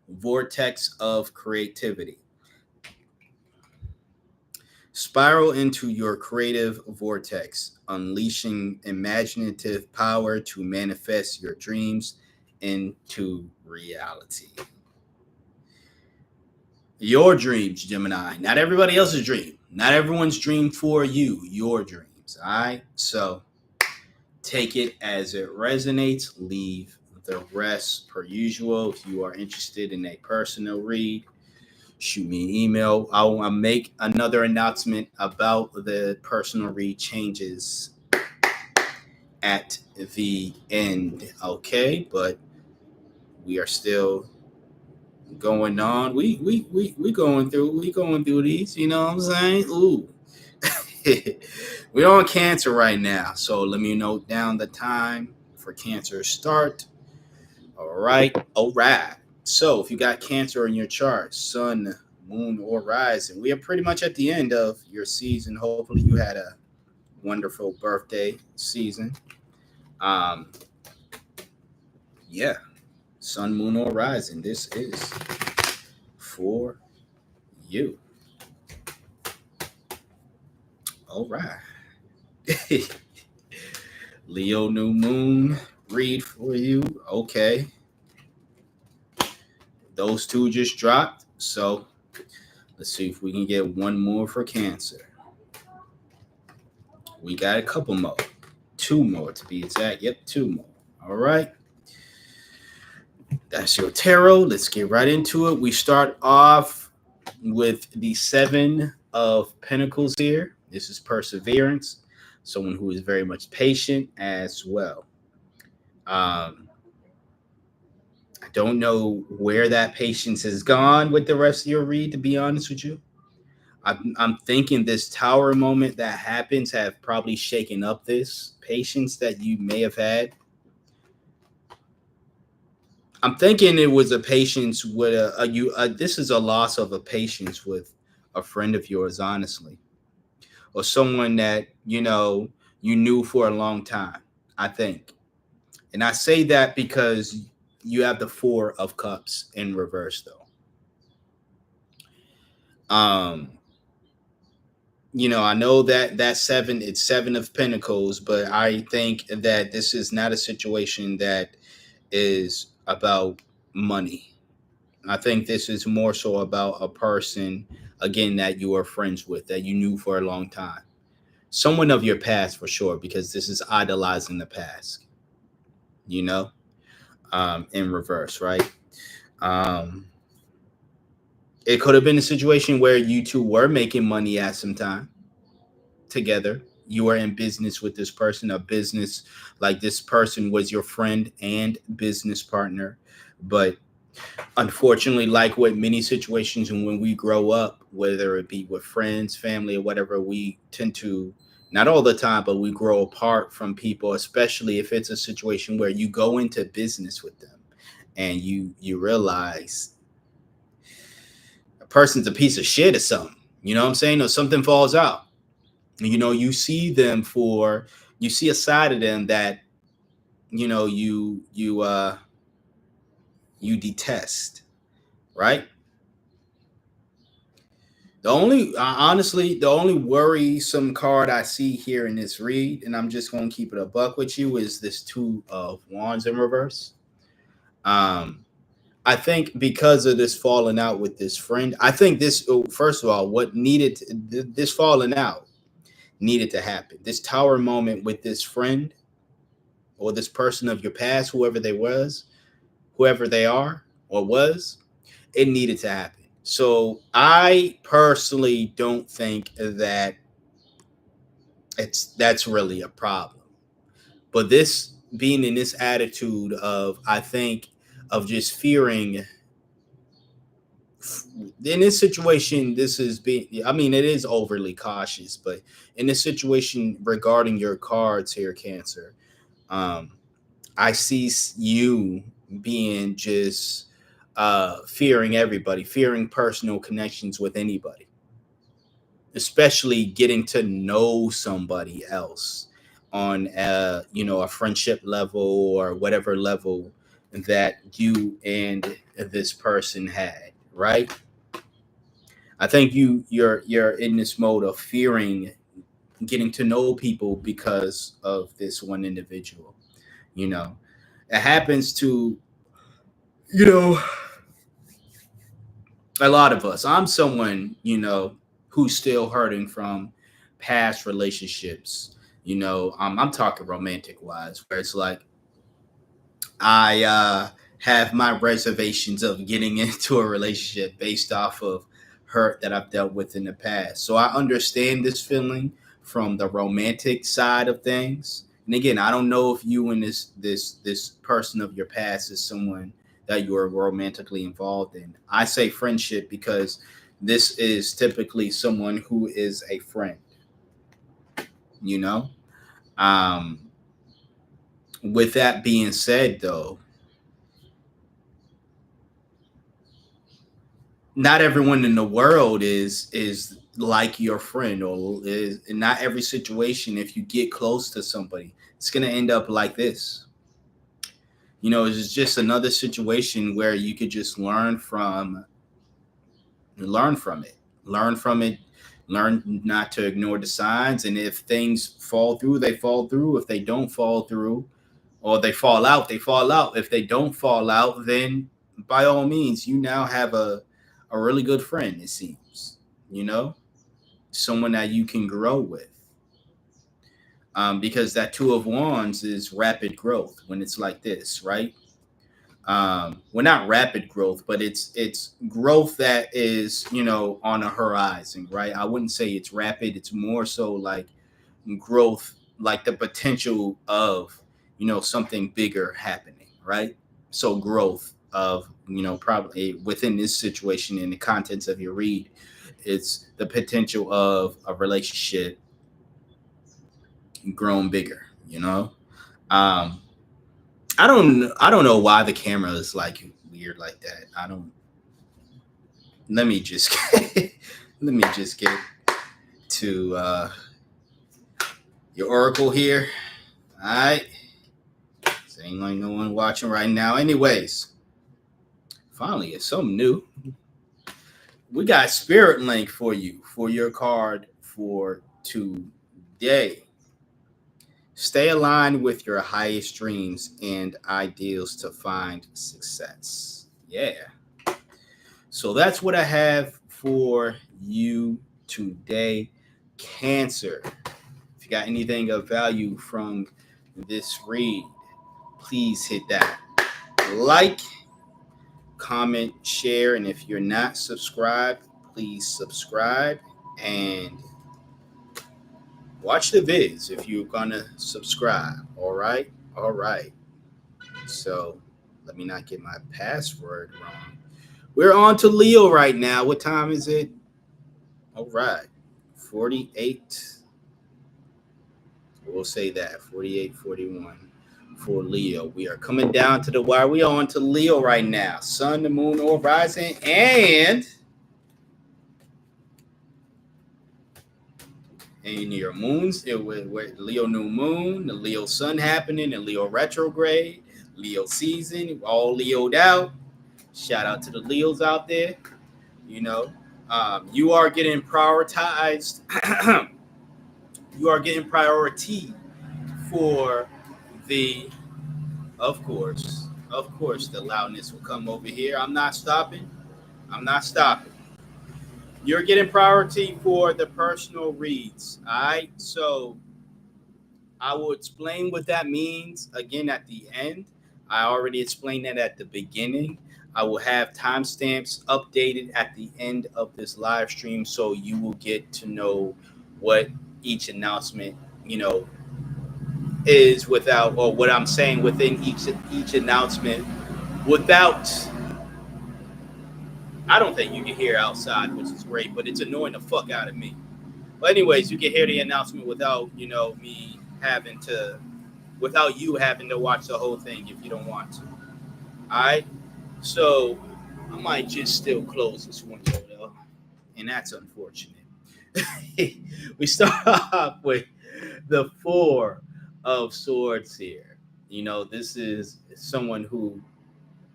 Vortex of Creativity. Spiral into your creative vortex, unleashing imaginative power to manifest your dreams into reality. Your dreams, Gemini, not everybody else's dream. Not everyone's dream for you, your dreams. All right. So take it as it resonates, leave the rest per usual. If you are interested in a personal read, shoot me an email. I'll make another announcement about the personal read changes at the end. Okay, but we are still going on. We going through these. You know what I'm saying? Ooh. We're on Cancer right now, so let me note down the time for Cancer start. All right, all right. So if you got Cancer in your chart, Sun, Moon, or Rising, we are pretty much at the end of your season. Hopefully, you had a wonderful birthday season. Um, yeah, Sun, Moon, or Rising. This is for you. All right. Leo New Moon read for you. Okay. Those two just dropped. So let's see if we can get one more for Cancer. We got a couple more. Two more to be exact. Yep, two more. All right. That's your tarot. Let's get right into it. We start off with the Seven of Pentacles here. This is perseverance. Someone who is very much patient as well. I don't know where that patience has gone with the rest of your read, to be honest with you. I'm thinking this tower moment that happens have probably shaken up this patience that you may have had. I'm thinking it was a patience with this is a loss of a patience with a friend of yours, honestly, or someone that you knew for a long time. I think, and I say that because you have the Four of Cups in reverse, though. I know that seven, it's Seven of Pentacles, but I think that this is not a situation that is about money. I think this is more so about a person, again, that you are friends with, that you knew for a long time. Someone of your past for sure, because this is idolizing the past, you know, in reverse, right? Um, it could have been a situation where you two were making money at some time together. You were in business with this person, a business like this person was your friend and business partner. But unfortunately, like with many situations, and when we grow up, whether it be with friends, family, or whatever, we tend to, not all the time, but we grow apart from people, especially if it's a situation where you go into business with them and you realize a person's a piece of shit or something. You know what I'm saying? Or something falls out. You see them for, you see a side of them that you detest, right? The only worrisome card I see here in this read, and I'm just going to keep it a buck with you, is this Two of Wands in reverse. I think because of this falling out with this friend, I think this, first of all, what needed this falling out needed to happen. This tower moment with this friend or this person of your past, whoever they are or was, it needed to happen. So I personally don't think that That's really a problem. But this being in this attitude of, I think, of just fearing, in this situation, this is being, I mean, it is overly cautious, but in this situation regarding your cards here, Cancer, um, I see you being just fearing everybody, fearing personal connections with anybody, especially getting to know somebody else on a friendship level or whatever level that you and this person had, right? I think you're in this mode of fearing getting to know people because of this one individual. You know, it happens to, you know, a lot of us. I'm someone, who's still hurting from past relationships. I'm talking romantic wise, where it's like I have my reservations of getting into a relationship based off of hurt that I've dealt with in the past. So I understand this feeling from the romantic side of things. And again, I don't know if you and this person of your past is someone that you are romantically involved in. I say friendship because this is typically someone who is a friend, you know? Um, with that being said, though, not everyone in the world is like your friend, or is in not every situation. If you get close to somebody, it's gonna end up like this. It's just another situation where you could just learn from it, learn from it, learn not to ignore the signs. And if things fall through, they fall through. If they don't fall through, or they fall out, they fall out. If they don't fall out, then by all means, you now have a really good friend, it seems, you know, someone that you can grow with. Because that Two of Wands is rapid growth when it's like this, right? Well, not rapid growth, but it's growth that is, on a horizon, right? I wouldn't say it's rapid. It's more so like growth, like the potential of, something bigger happening, right? So growth of, probably within this situation, in the contents of your read, it's the potential of a relationship grown bigger, um I don't know why the camera is like weird like that. I don't Let me just let me just get to your oracle here. All right. Ain't like no one watching right now. Anyways, finally, it's something new. We got Spirit Link for you for your card for today. Stay aligned with your highest dreams and ideals to find success. Yeah. So that's what I have for you today, Cancer. If you got anything of value from this read, please hit that like, comment, share, and if you're not subscribed, please subscribe and watch the vids if you're gonna subscribe. All right, all right. So let me not get my password wrong. We're on to Leo right now. What time is it? All right, 48. We'll say that 48, 41 for Leo. We are coming down to the wire. We are on to Leo right now. Sun, the moon, or rising, and in your moons, with Leo new moon, the Leo sun happening, the Leo retrograde, Leo season, all Leo'd out. Shout out to the Leos out there. You know, you are getting prioritized. You are getting priority for the, of course, the loudness will come over here. I'm not stopping. I'm not stopping. You're getting priority for the personal reads. All right. So I will explain what that means again at the end. I already explained that at the beginning. I will have timestamps updated at the end of this live stream so you will get to know what each announcement, you know, is without, or what I'm saying within each announcement without. I don't think you can hear outside, which is great, but it's annoying the fuck out of me. But anyways, you can hear the announcement without, me having to, without you having to watch the whole thing if you don't want to. All right. So I might just still close this window though, and that's unfortunate. We start off with the Four of Swords here. This is someone who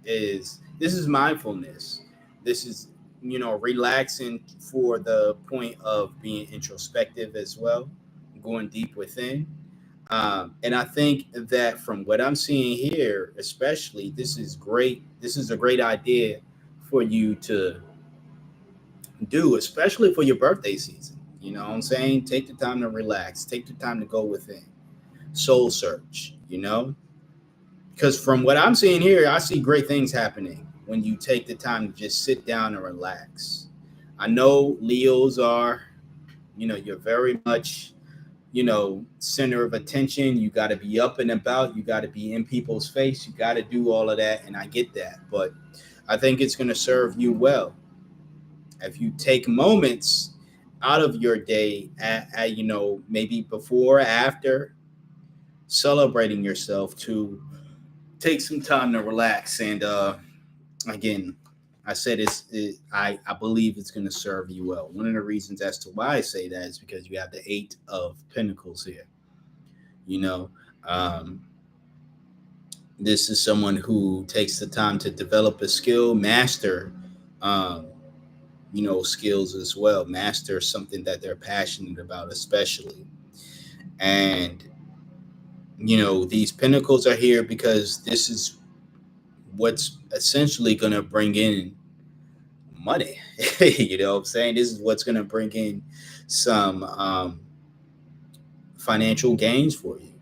this is mindfulness. This is, relaxing for the point of being introspective as well, going deep within. And I think that from what I'm seeing here, especially, this is great. This is a great idea for you to do, especially for your birthday season. You know what I'm saying? Take the time to relax, take the time to go within, soul search, because from what I'm seeing here, I see great things happening when you take the time to just sit down and relax. I know Leos are, you're very much, center of attention. You got to be up and about. You got to be in people's face. You got to do all of that. And I get that. But I think it's going to serve you well if you take moments out of your day, maybe before or after celebrating yourself, to take some time to relax. And again, I said I believe it's going to serve you well. One of the reasons as to why I say that is because you have the Eight of Pentacles here. You know, um, this is someone who takes the time to develop a skill, master, um, skills as well, master something that they're passionate about, especially. And, these pentacles are here because this is what's essentially going to bring in money. You know what I'm saying? This is what's going to bring in some financial gains for you.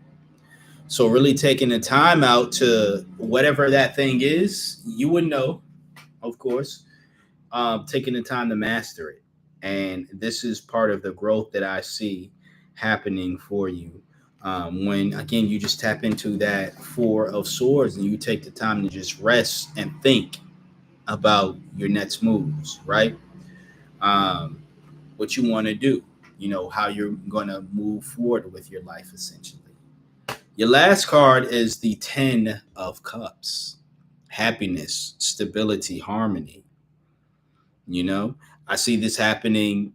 So really taking the time out to whatever that thing is, you would know, of course, taking the time to master it. And this is part of the growth that I see happening for you. When again you just tap into that Four of Swords and you take the time to just rest and think about your next moves, right? Um, what you want to do, how you're going to move forward with your life, essentially. Your last card is the Ten of Cups, happiness, stability, harmony. You know, I see this happening,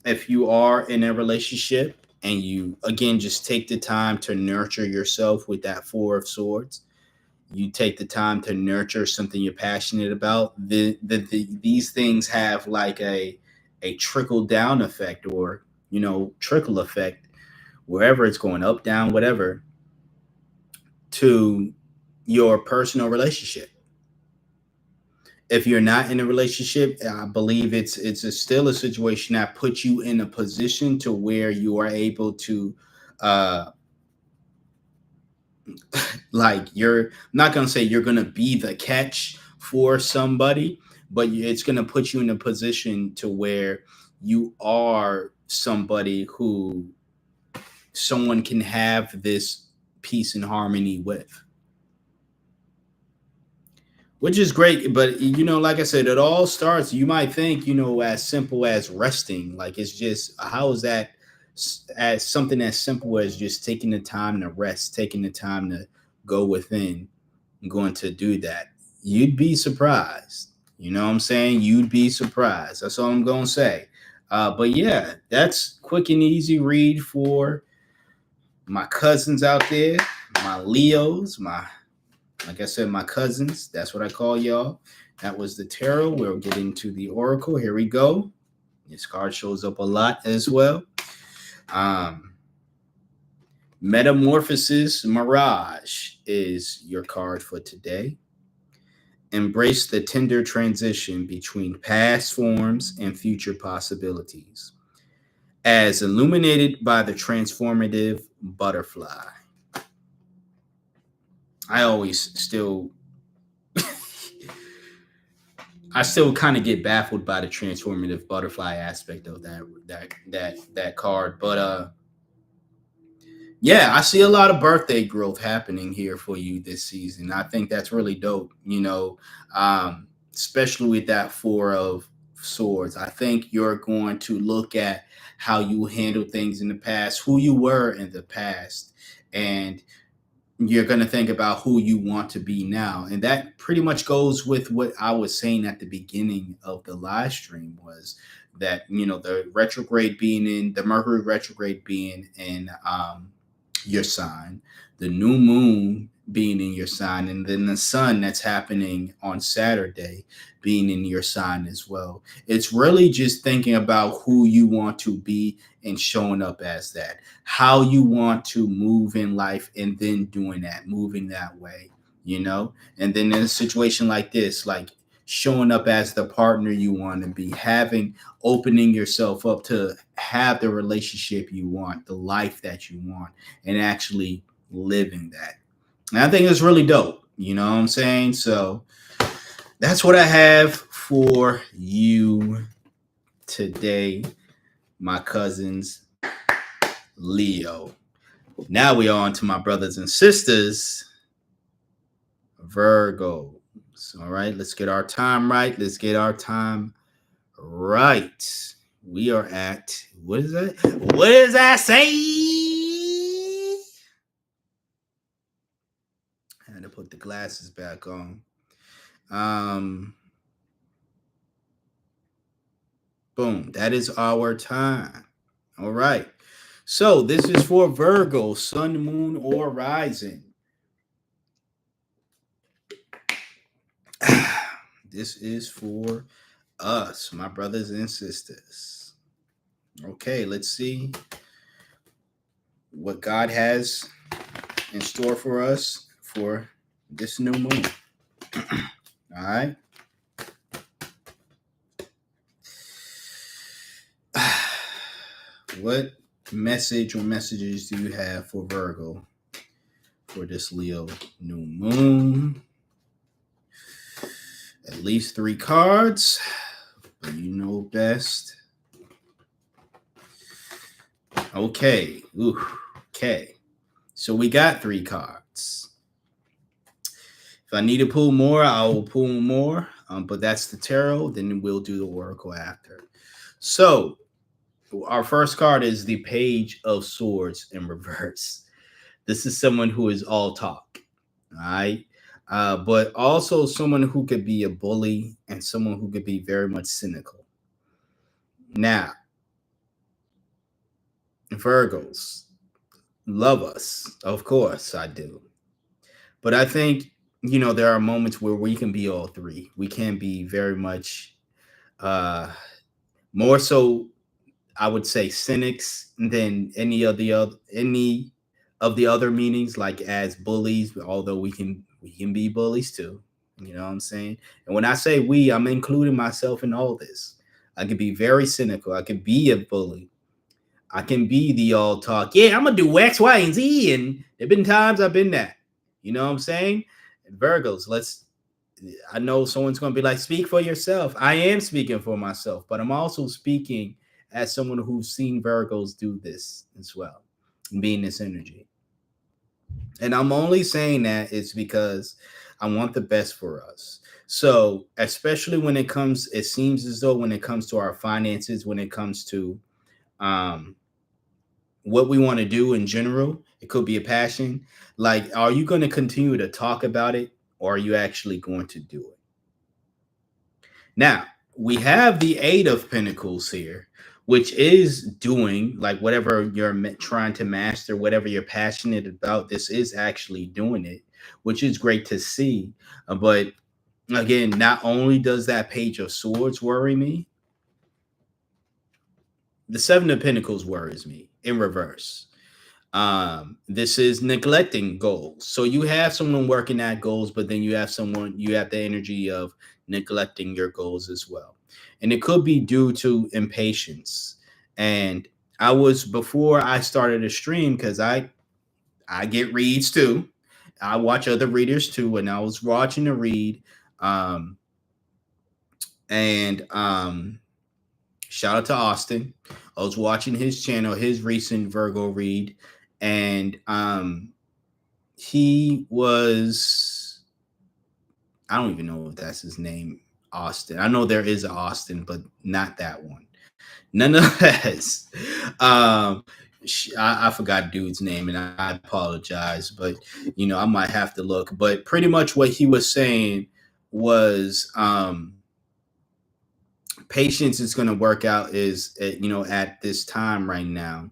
if you are in a relationship and you, again, just take the time to nurture yourself with that Four of Swords. You take the time to nurture something you're passionate about. These things have like a trickle down effect, or, trickle effect, wherever it's going, up, down, whatever, to your personal relationship. If you're not in a relationship, I believe still a situation that puts you in a position to where you are able to, uh, like, you're not gonna say you're gonna be the catch for somebody, but it's gonna put you in a position to where you are somebody who someone can have this peace and harmony with, which is great. But like I said, it all starts, you might think, as simple as resting. Like, it's just, how is that as something as simple as just taking the time to rest, taking the time to go within, going to do that? You'd be surprised. You know what I'm saying? You'd be surprised. That's all I'm going to say. But yeah, that's quick and easy read for my cousins out there, my Leos, like I said, my cousins. That's what I call y'all. That was the tarot. We'll get into the oracle. Here we go. This card shows up a lot as well. Metamorphosis Mirage is your card for today. Embrace the tender transition between past forms and future possibilities, as illuminated by the transformative butterfly. I always still I still kind of get baffled by the transformative butterfly aspect of that card. But yeah, I see a lot of birthday growth happening here for you this season. I think that's really dope, especially with that four of swords. I think you're going to look at how you handled things in the past, who you were in the past, and you're going to think about who you want to be now. And that pretty much goes with what I was saying at the beginning of the live stream, was that, the retrograde being in the Mercury retrograde being in your sign, the new moon being in your sign, and then the sun that's happening on Saturday being in your sign as well. It's really just thinking about who you want to be and showing up as that, how you want to move in life, and then doing that, moving that way, And then in a situation like this, like showing up as the partner you want to be, opening yourself up to have the relationship you want, the life that you want, and actually living that. And I think it's really dope. You know what I'm saying? So that's what I have for you today, my cousins, Leo. Now we are on to my brothers and sisters, Virgo. All right, let's get our time right. Let's get our time right. We are at, what is that? What does that say? I had to put the glasses back on. Boom. That is our time. All right. So this is for Virgo, sun, moon, or rising. This is for us, my brothers and sisters. Okay, let's see what God has in store for us for this new moon. All right. What message or messages do you have for Virgo for this Leo new moon? At least 3 cards, but you know best. Okay. Ooh, okay. So we got 3 cards. If I need to pull more, I will pull more. But that's the tarot. Then we'll do the oracle after. So our first card is the Page of Swords in reverse. This is someone who is all talk. All right. But also someone who could be a bully and someone who could be very much cynical. Now, Virgos, love us. Of course, I do. But I think, there are moments where we can be all 3. We can be very much more so, I would say, cynics than any of the other meanings, like as bullies, although we can be bullies too. You know what I'm saying? And when I say we, I'm including myself in all this. I can be very cynical. I can be a bully. I can be the all talk. Yeah, I'm gonna do X, Y, and Z. And there've been times I've been that. You know what I'm saying? And Virgos, I know someone's gonna be like, speak for yourself. I am speaking for myself, but I'm also speaking as someone who's seen Virgos do this as well, being this energy. And I'm only saying that is because I want the best for us. So, especially when it seems as though when it comes to our finances, when it comes to um, what we want to do in general, it could be a passion. Like, are you going to continue to talk about it, or are you actually going to do it? Now, we have the Eight of Pentacles here, which is doing like whatever you're trying to master, whatever you're passionate about. This is actually doing it, which is great to see. But again, not only does that Page of Swords worry me, the Seven of Pentacles worries me in reverse. This is neglecting goals. So you have someone working at goals, but then you have the energy of neglecting your goals as well. And it could be due to impatience. And before I started a stream, because I get reads too. I watch other readers too. And I was watching a read. And shout out to Austin. I was watching his channel, his recent Virgo read, and he was, I don't even know if that's his name, Austin. I know there is an Austin, but not that one. Nonetheless, um, I forgot dude's name, and I apologize, but I might have to look. But pretty much what he was saying was, patience is going to work out is at this time right now.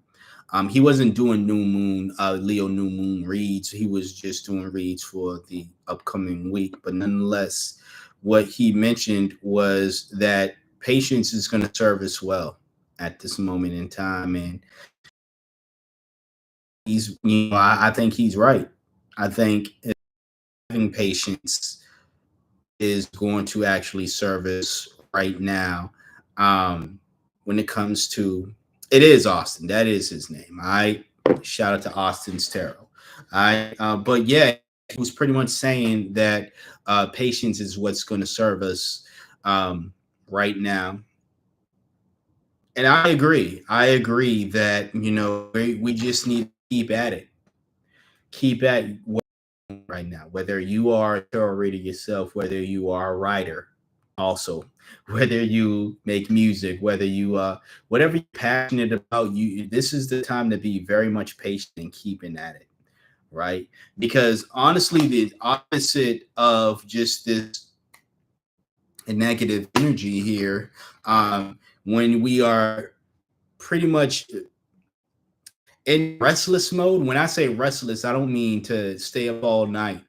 He wasn't doing new moon, Leo new moon reads. He was just doing reads for the upcoming week. But nonetheless, what he mentioned was that patience is going to serve us well at this moment in time, and I think he's right. I think having patience is going to actually service right now. Um, when it comes to, it is Austin. That is his name. I shout out to Austin's Tarot. But yeah, he was pretty much saying that patience is what's going to serve us right now. And I agree. I agree that we just need to keep at it. Keep at right now, whether you are a tarot reader yourself, whether you are a writer, also, whether you make music, whether you whatever you're passionate about, this is the time to be very much patient and keeping at it, right? Because honestly, the opposite of just this negative energy here, when we are pretty much in restless mode. When I say restless, I don't mean to stay up all night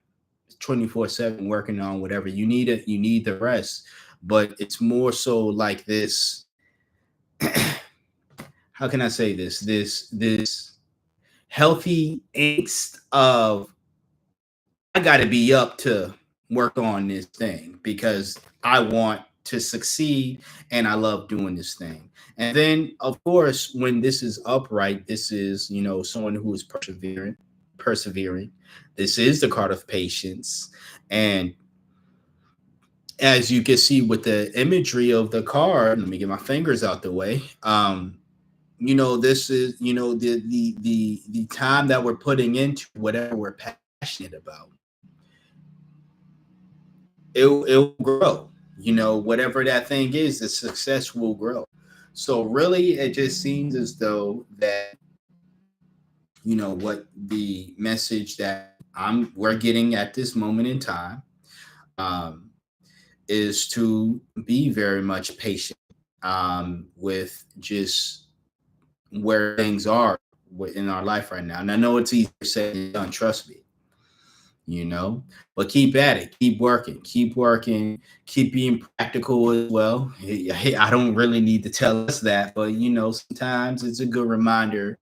24/7 working on whatever. You need the rest, but it's more so like this. How can I say this? This healthy angst of, I got to be up to work on this thing because I want to succeed and I love doing this thing. And then, of course, when this is upright, this is, someone who is persevering. This is the card of patience. And as you can see with the imagery of the card, let me get my fingers out the way. This is, the time that we're putting into whatever we're passionate about. It'll grow. Whatever that thing is, the success will grow. So really, it just seems as though that what the message that we're getting at this moment in time, um, is to be very much patient, with just where things are in our life right now. And I know it's easier said than done. Trust me, but keep at it, keep working, keep being practical as well. Hey, I don't really need to tell us that, but sometimes it's a good reminder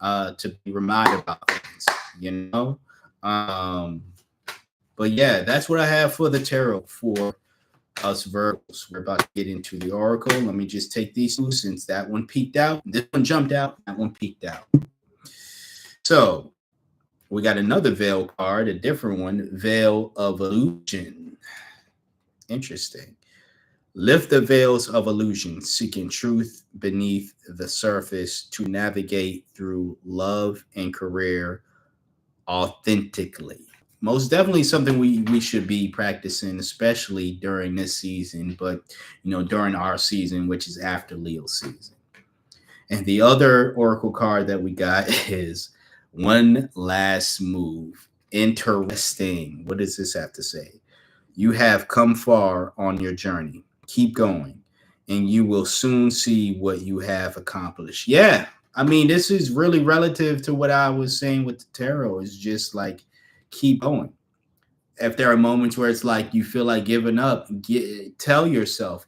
to be reminded about things, you know. Um, but yeah, that's what I have for the tarot for us Virgos. We're about to get into the oracle. Let me just take these two since that one peeked out. This one jumped out. That one peeked out. So we got another veil card, a different one, Veil of Illusion. Interesting. Lift the veils of illusion, seeking truth beneath the surface to navigate through love and career authentically. Most definitely something we should be practicing, especially during this season, but during our season, which is after Leo season. And the other oracle card that we got is One Last Move. Interesting. What does this have to say? You have come far on your journey. Keep going, and you will soon see what you have accomplished. Yeah. I mean, this is really relative to what I was saying with the tarot. It's just like, keep going. If there are moments where it's like you feel like giving up, tell yourself,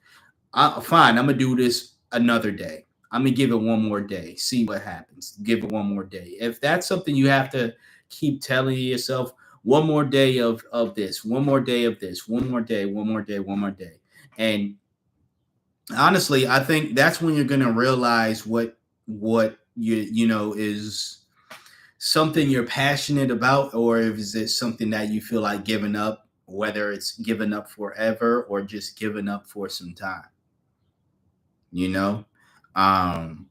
fine, I'm gonna do this another day. I'm gonna give it one more day, see what happens. Give it one more day. If that's something you have to keep telling yourself, one more day of this, one more day of this, one more day, one more day, one more day. And honestly, I think that's when you're gonna realize what is something you're passionate about, or is it something that you feel like giving up, whether it's giving up forever or just giving up for some time. You know, um,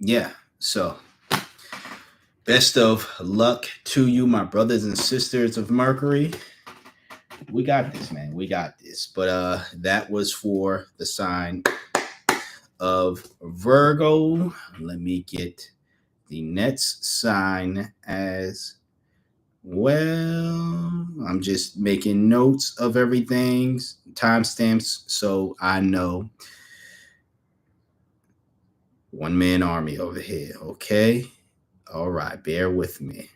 yeah. So best of luck to you, my brothers and sisters of Mercury. We got this, man. We got this. But that was for the sign of Virgo. Let me get the next sign as well. I'm just making notes of everything, timestamps, so I know. One man army over here. Okay. All right. Bear with me.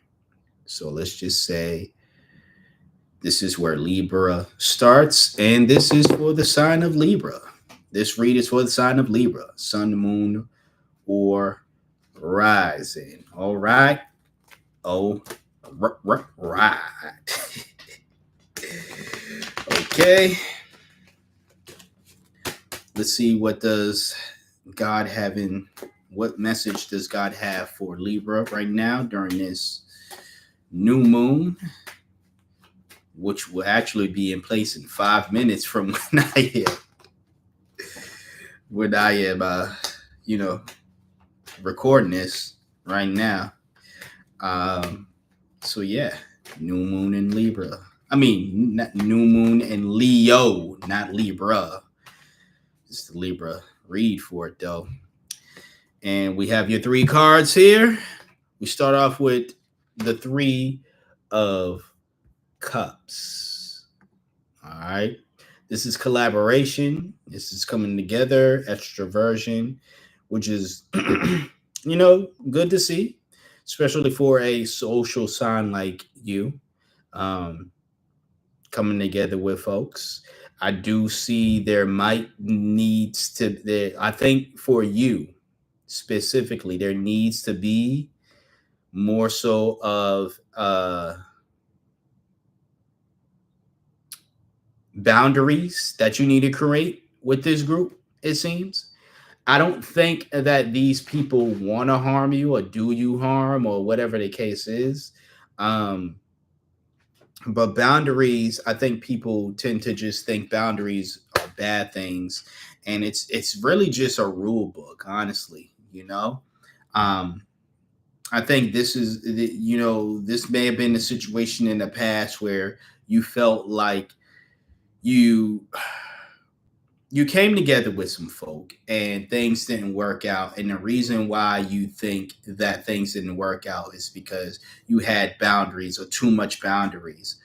So let's just say this is where Libra starts, and this is for the sign of Libra. This read is for the sign of Libra, sun, moon, or rising. All right. Oh, right. Okay. Let's see what does God have in what message does God have for Libra right now during this new moon, which will actually be in place in 5 minutes from when I am you know, recording this right now. So yeah, new moon in Libra. I mean, not new moon in Leo, not Libra. It's the Libra read for it though. And we have your 3 cards here. We start off with the 3 of Cups. All right. This is collaboration. This is coming together, extroversion, which is, good to see, especially for a social sign like you, um, coming together with folks. I do see there might needs to, there, I think for you specifically, there needs to be more so of boundaries that you need to create with this group, it seems. I don't think that these people want to harm you or do you harm or whatever the case is. Um, but boundaries, I think people tend to just think boundaries are bad things. And it's really just a rule book, honestly, Um, I think this may have been a situation in the past where you felt like you you came together with some folk and things didn't work out, and the reason why you think that things didn't work out is because you had boundaries or too much boundaries.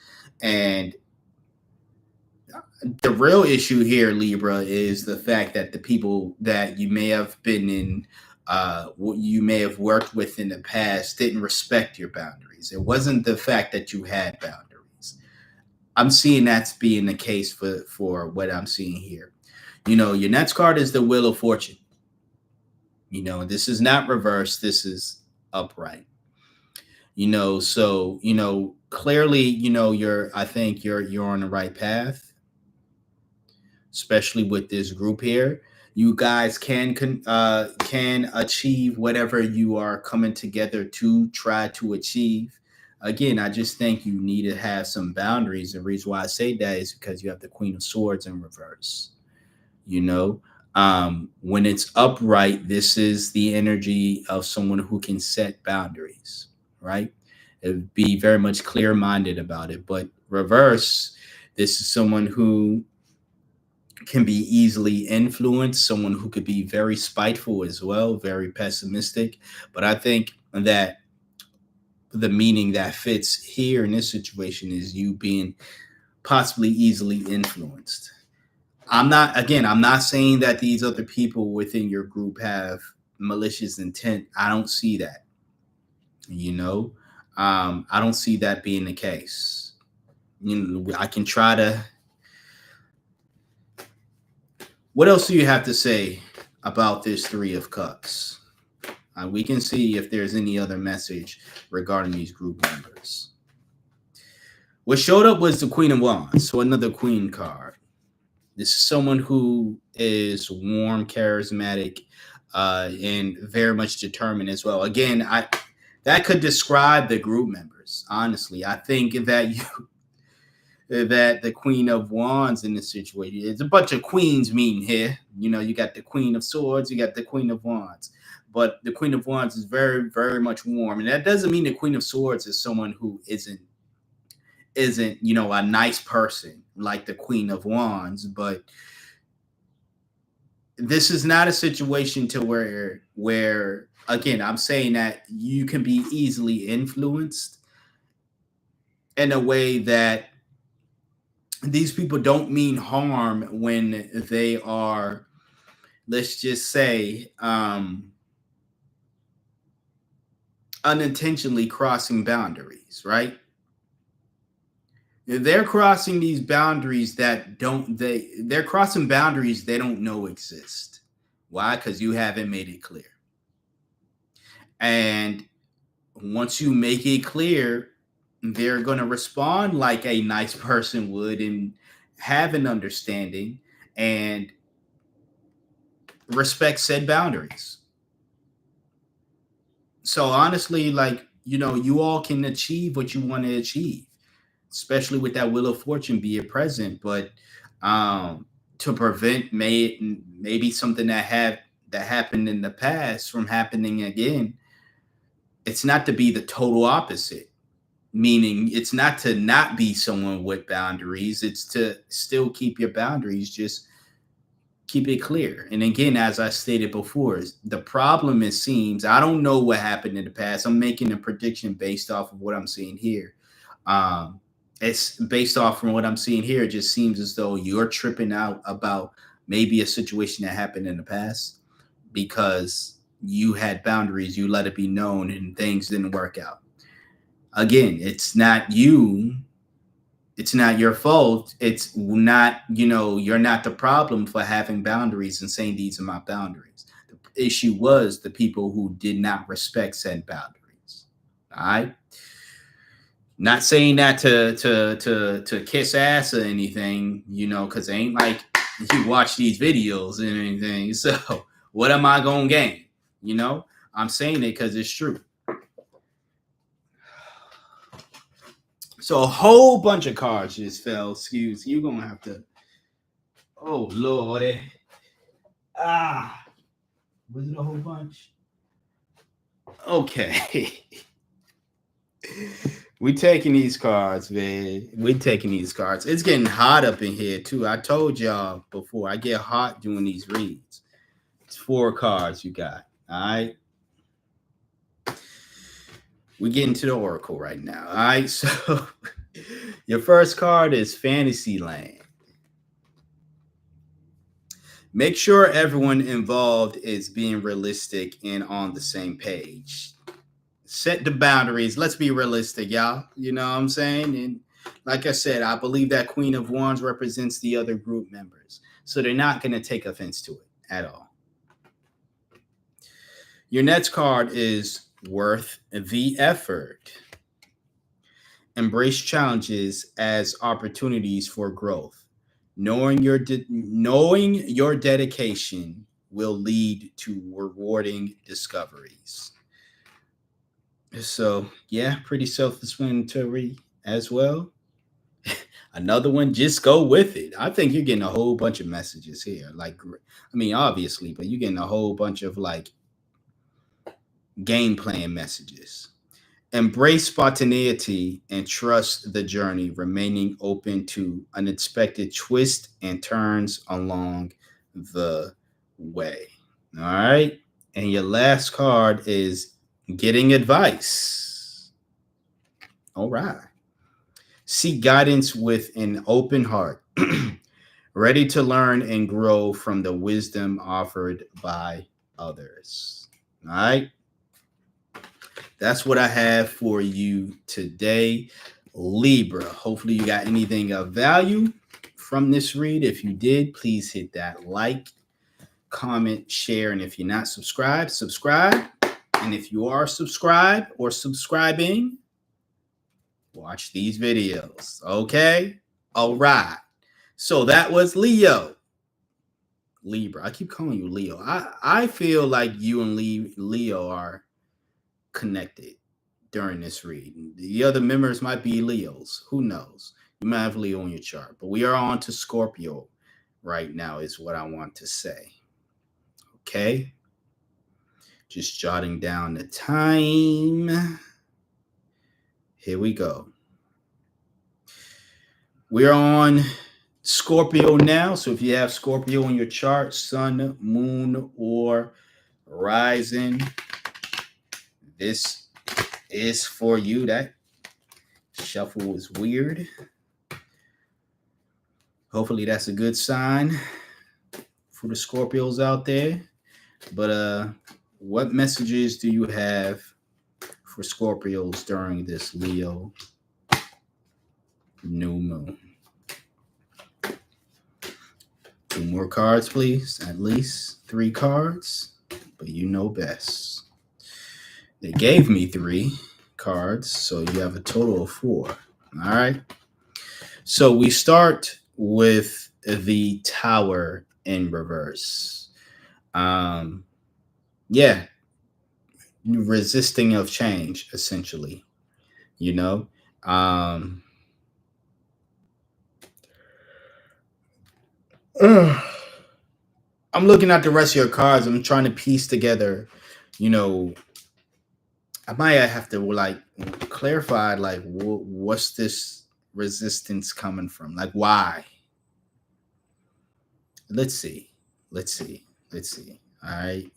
And the real issue here, Libra, is the fact that the people that you may have been in what you may have worked with in the past didn't respect your boundaries. It wasn't the fact that you had boundaries. I'm seeing that's being the case for what I'm seeing here. Your next card is the Wheel of Fortune. This is not reversed. This is upright. So clearly, I think you're on the right path, especially with this group here. You guys can achieve whatever you are coming together to try to achieve. Again, I just think you need to have some boundaries. The reason why I say that is because you have the Queen of Swords in reverse. you know when it's upright, this is the energy of someone who can set boundaries, right? It be very much clear minded about it. But reverse, this is someone who can be easily influenced, someone who could be very spiteful as well, very pessimistic. But I think that the meaning that fits here in this situation is you being possibly easily influenced. I'm not saying that these other people within your group have malicious intent. I don't see that. You know, I don't see that being the case. I can try to. What else do you have to say about this 3 of Cups? We can see if there's any other message regarding these group members. What showed up was the Queen of Wands, so another Queen card. This is someone who is warm, charismatic, and very much determined as well. Again, that could describe the group members. Honestly, I think that that the Queen of Wands in this situation. It's a bunch of queens meeting here. You got the Queen of Swords, you got the Queen of Wands. But the Queen of Wands is very, very much warm. And that doesn't mean the Queen of Swords is someone who isn't a nice person like the Queen of Wands. But this is not a situation to where again, I'm saying that you can be easily influenced in a way that these people don't mean harm when they are, let's just say, unintentionally crossing boundaries, right? They're crossing these boundaries they're crossing boundaries they don't know exist. Why? Because you haven't made it clear. And once you make it clear, they're going to respond like a nice person would and have an understanding and respect said boundaries. So honestly, like, you all can achieve what you want to achieve, especially with that Wheel of Fortune being present. But to prevent maybe something that happened in the past from happening again, it's not to be the total opposite. Meaning, it's not to not be someone with boundaries. It's to still keep your boundaries, just keep it clear. And again, as I stated before, the problem, it seems, I don't know what happened in the past. I'm making a prediction based off of what I'm seeing here. It's based off from what I'm seeing here. It just seems as though you're tripping out about maybe a situation that happened in the past because you had boundaries, you let it be known, and things didn't work out. Again, it's not you. It's not your fault. It's not, you're not the problem for having boundaries and saying these are my boundaries. The issue was the people who did not respect said boundaries. All right. Not saying that to kiss ass or anything, because it ain't like you watch these videos and anything. So what am I gonna gain? I'm saying it because it's true. So a whole bunch of cards just fell. Excuse, you're gonna have to. Oh Lord. Was it a whole bunch? Okay. We taking these cards, man. We taking these cards. It's getting hot up in here too. I told y'all before. I get hot doing these reads. It's 4 cards you got. All right. We get into the Oracle right now. All right. So your first card is Fantasyland. Make sure everyone involved is being realistic and on the same page. Set the boundaries. Let's be realistic, y'all. You know what I'm saying? And like I said, I believe that Queen of Wands represents the other group members. So they're not going to take offense to it at all. Your next card is Worth the Effort. Embrace challenges as opportunities for growth. Knowing your dedication will lead to rewarding discoveries. So, yeah, pretty self-explanatory as well. Another one, just go with it. I think you're getting a whole bunch of messages here. Like, I mean, obviously, but you're getting a whole bunch of like game plan messages. Embrace spontaneity and trust the journey, remaining open to unexpected twists and turns along the way. All right. And your last card is getting advice. All right. Seek guidance with an open heart, ready to learn and grow from the wisdom offered by others. All right. That's what I have for you today, Libra. Hopefully, you got anything of value from this read. If you did, please hit that like, comment, share. And if you're not subscribed, subscribe. And if you are subscribed or subscribing, watch these videos. Okay? All right. So that was Leo. Libra. I keep calling you Leo. I feel like you and Leo are connected during this read. The other members might be Leos. Who knows? You might have Leo on your chart, but we are on to Scorpio right now, is what I want to say. Okay. Just jotting down the time. Here we go. We're on Scorpio now. So if you have Scorpio on your chart, sun, moon, or rising, this is for you. That shuffle was weird. Hopefully that's a good sign for the Scorpios out there. But what messages do you have for Scorpios during this Leo new moon? Two more cards, please. At least 3 cards, but you know best. They gave me 3 cards, so you have a total of 4. All right. So we start with the Tower in reverse. Yeah, resisting of change, essentially. You know, I'm looking at the rest of your cards. I'm trying to piece together, you know, I might have to like clarify like what's this resistance coming from? Like why? Let's see. Let's see. Let's see. All right.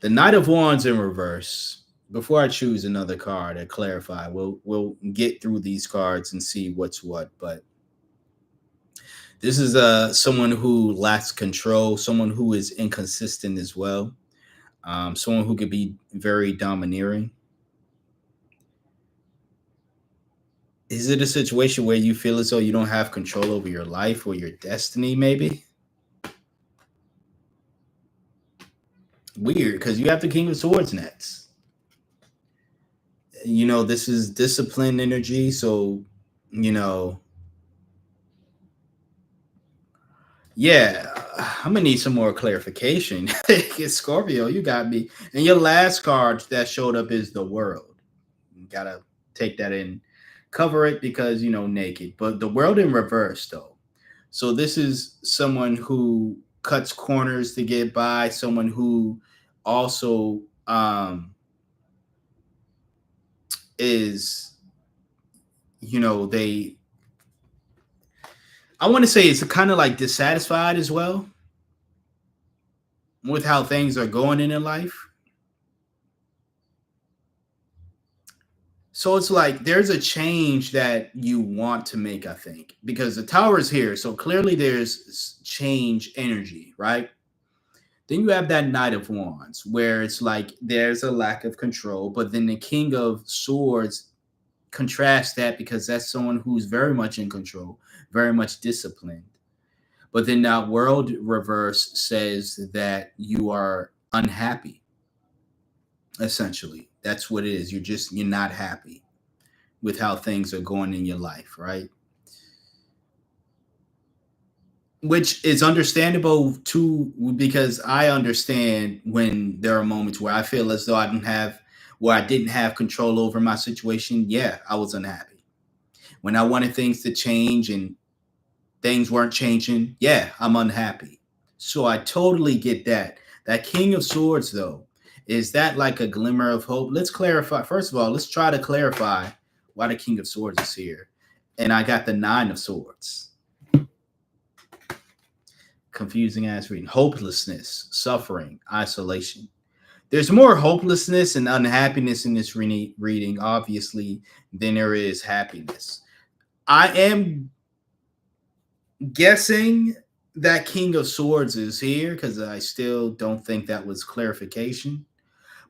The Knight of Wands in reverse. Before I choose another card to clarify, we'll get through these cards and see what's what. But this is someone who lacks control, someone who is inconsistent as well, someone who could be very domineering. Is it a situation where you feel as though you don't have control over your life or your destiny? Maybe weird because you have the King of Swords next. You know, this is discipline energy, so you know, yeah, I'm gonna need some more clarification. Scorpio, you got me. And your last card that showed up is the World. You gotta take that in, cover it because you know naked. But the World in reverse though. So this is someone who cuts corners to get by. Someone who also is, you know, they. I want to say it's kind of like dissatisfied as well with how things are going in their life. So it's like there's a change that you want to make, I think, because the tower is here. So clearly there's change energy, right? Then you have that Knight of Wands where it's like there's a lack of control, but then the King of Swords contrasts that because that's someone who's very much in control, very much disciplined. But then that World reverse says that you are unhappy. Essentially, that's what it is. You're not happy with how things are going in your life, right? Which is understandable too, because I understand when there are moments where I feel as though I didn't have control over my situation. Yeah, I was unhappy when I wanted things to change and things weren't changing. Yeah, I'm unhappy. So I totally get that. That King of Swords, though, is that like a glimmer of hope? Let's clarify. First of all, let's try to clarify why the King of Swords is here. And I got the Nine of Swords. Confusing ass reading. Hopelessness, suffering, isolation. There's more hopelessness and unhappiness in this reading, obviously, than there is happiness. I am guessing that King of Swords is here because I still don't think that was clarification.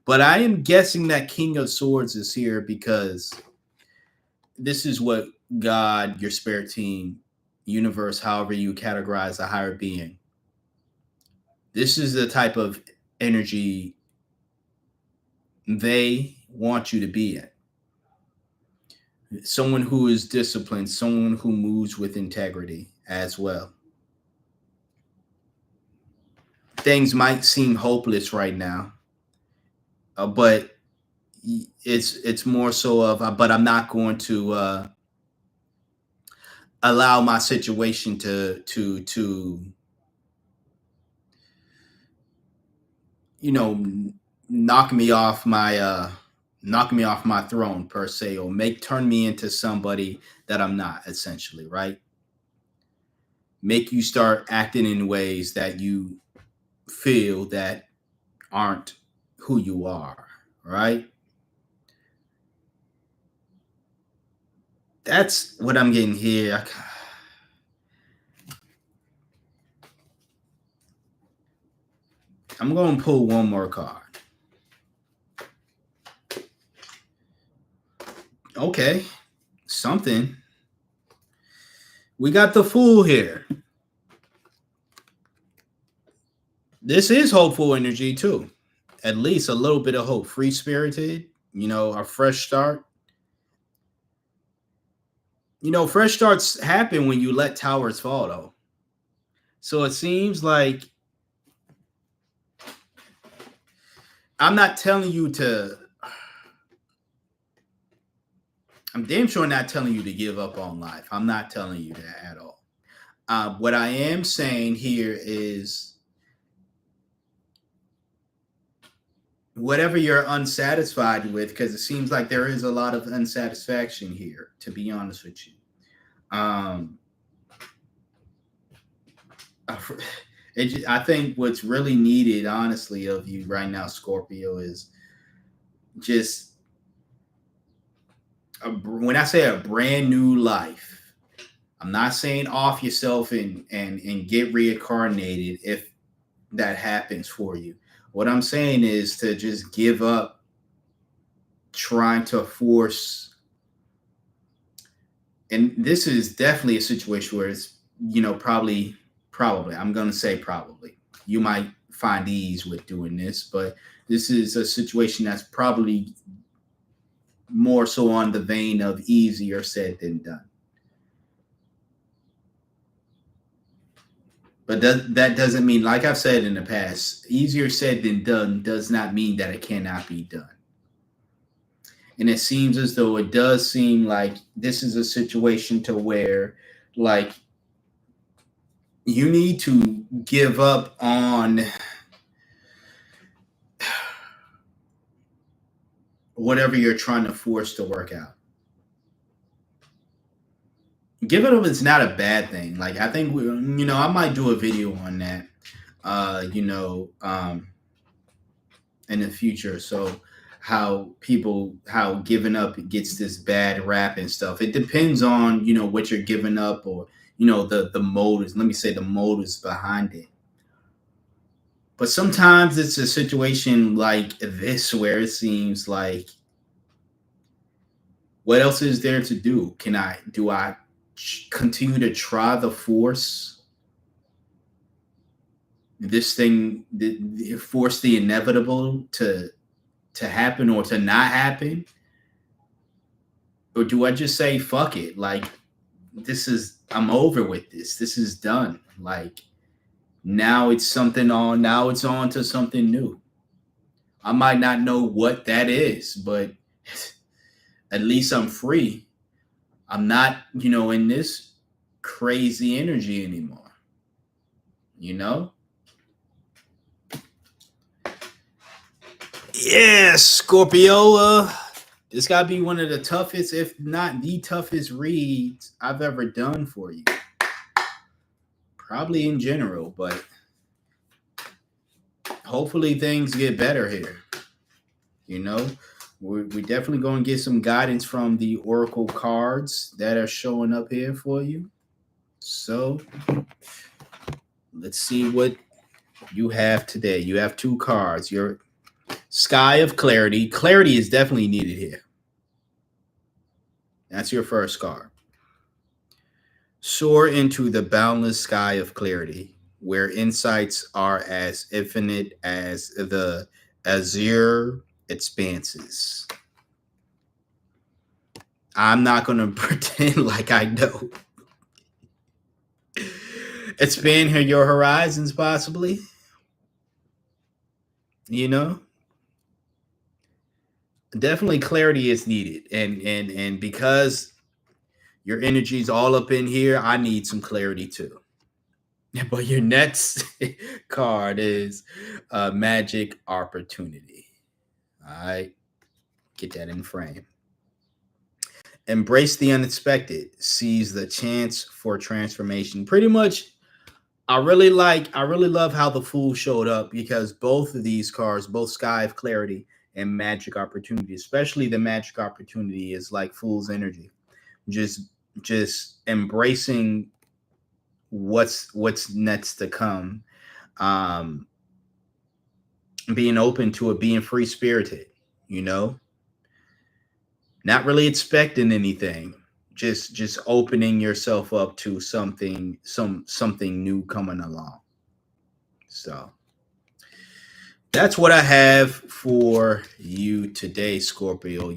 But I am guessing that King of Swords is here because this is what God, your spirit team, universe, however you categorize a higher being, this is the type of energy they want you to be in. Someone who is disciplined, someone who moves with integrity as well. Things might seem hopeless right now, but it's more so of but I'm not going to allow my situation to you know knock me off my throne per se, or make turn me into somebody that I'm not, essentially, right? Make you start acting in ways that you feel that aren't who you are, right? That's what I'm getting here. I'm going to pull one more card. Okay, something. We got the Fool here. This is hopeful energy too. At least a little bit of hope. Free spirited, a fresh start. Fresh starts happen when you let towers fall, though. So it seems like I'm not telling you to. I'm damn sure not telling you to give up on life. I'm not telling you that at all. What I am saying here is whatever you're unsatisfied with, because it seems like there is a lot of unsatisfaction here, to be honest with you. Um, I think what's really needed, honestly, of you right now, Scorpio, is just when I say a brand new life. I'm not saying off yourself and get reincarnated if that happens for you. What I'm saying is to just give up trying to force. And this is definitely a situation where it's, probably, I'm going to say probably, you might find ease with doing this, but this is a situation that's probably more so on the vein of easier said than done. But that doesn't mean, like I've said in the past, easier said than done does not mean that it cannot be done. And it seems as though it does seem like this is a situation to where, like, you need to give up on whatever you're trying to force to work out. Give it up is not a bad thing. Like, I think I might do a video on that, in the future. So how giving up gets this bad rap and stuff. It depends on what you're giving up, or the motives. Let me say the motives behind it. But sometimes it's a situation like this where it seems like, what else is there to do? Do I continue to try the force this thing, force the inevitable to happen or to not happen? Or do I just say fuck it? Like, I'm over with this. This is done. Like, now it's on to something new. I might not know what that is, but at least I'm free. I'm not, in this crazy energy anymore. You know? Yeah, Scorpio. This gotta be one of the toughest, if not the toughest, reads I've ever done for you. Probably in general, but hopefully things get better here. You know, we're definitely going to get some guidance from the Oracle cards that are showing up here for you. So let's see what you have today. You have two cards. Your Sky of Clarity. Clarity is definitely needed here. That's your first card. Soar into the boundless sky of clarity, where insights are as infinite as the azure expanses. I'm not going to pretend like I know. Expand your horizons, possibly. Definitely clarity is needed, and because Your energy's all up in here. I need some clarity too. But your next card is magic opportunity. All right, get that in frame. Embrace the unexpected. Seize the chance for transformation. Pretty much, I really love how the Fool showed up because both of these cards, both Sky of Clarity and Magic Opportunity, especially the Magic Opportunity, is like Fool's energy. Just just embracing what's next to come. Um, being open to it, being free spirited, you know, not really expecting anything. Just opening yourself up to something new coming along. So that's what I have for you today, Scorpio.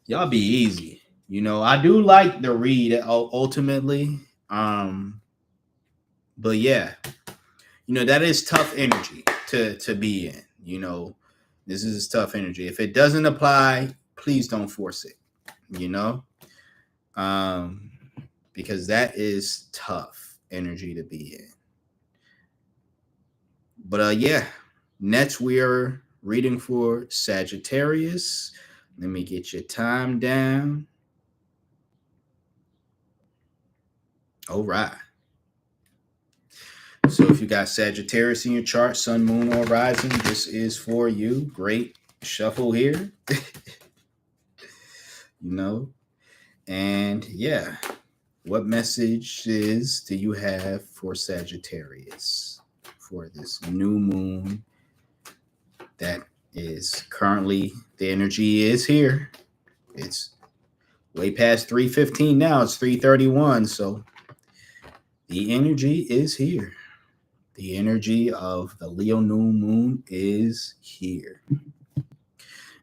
Y'all be easy. You know, I do like the read ultimately. Um, but yeah, you know, that is tough energy to be in. You know, this is tough energy. If it doesn't apply, please don't force it. You know, um, because that is tough energy to be in. But yeah, next we are reading for Sagittarius. Let me get your time down. All right. So if you got Sagittarius in your chart, Sun, Moon, or Rising, this is for you. Great shuffle here. You know, and yeah, what messages do you have for Sagittarius for this new moon that is currently, the energy is here. It's way past 3:15 now. It's 3:31, so the energy is here. The energy of the Leo new moon is here.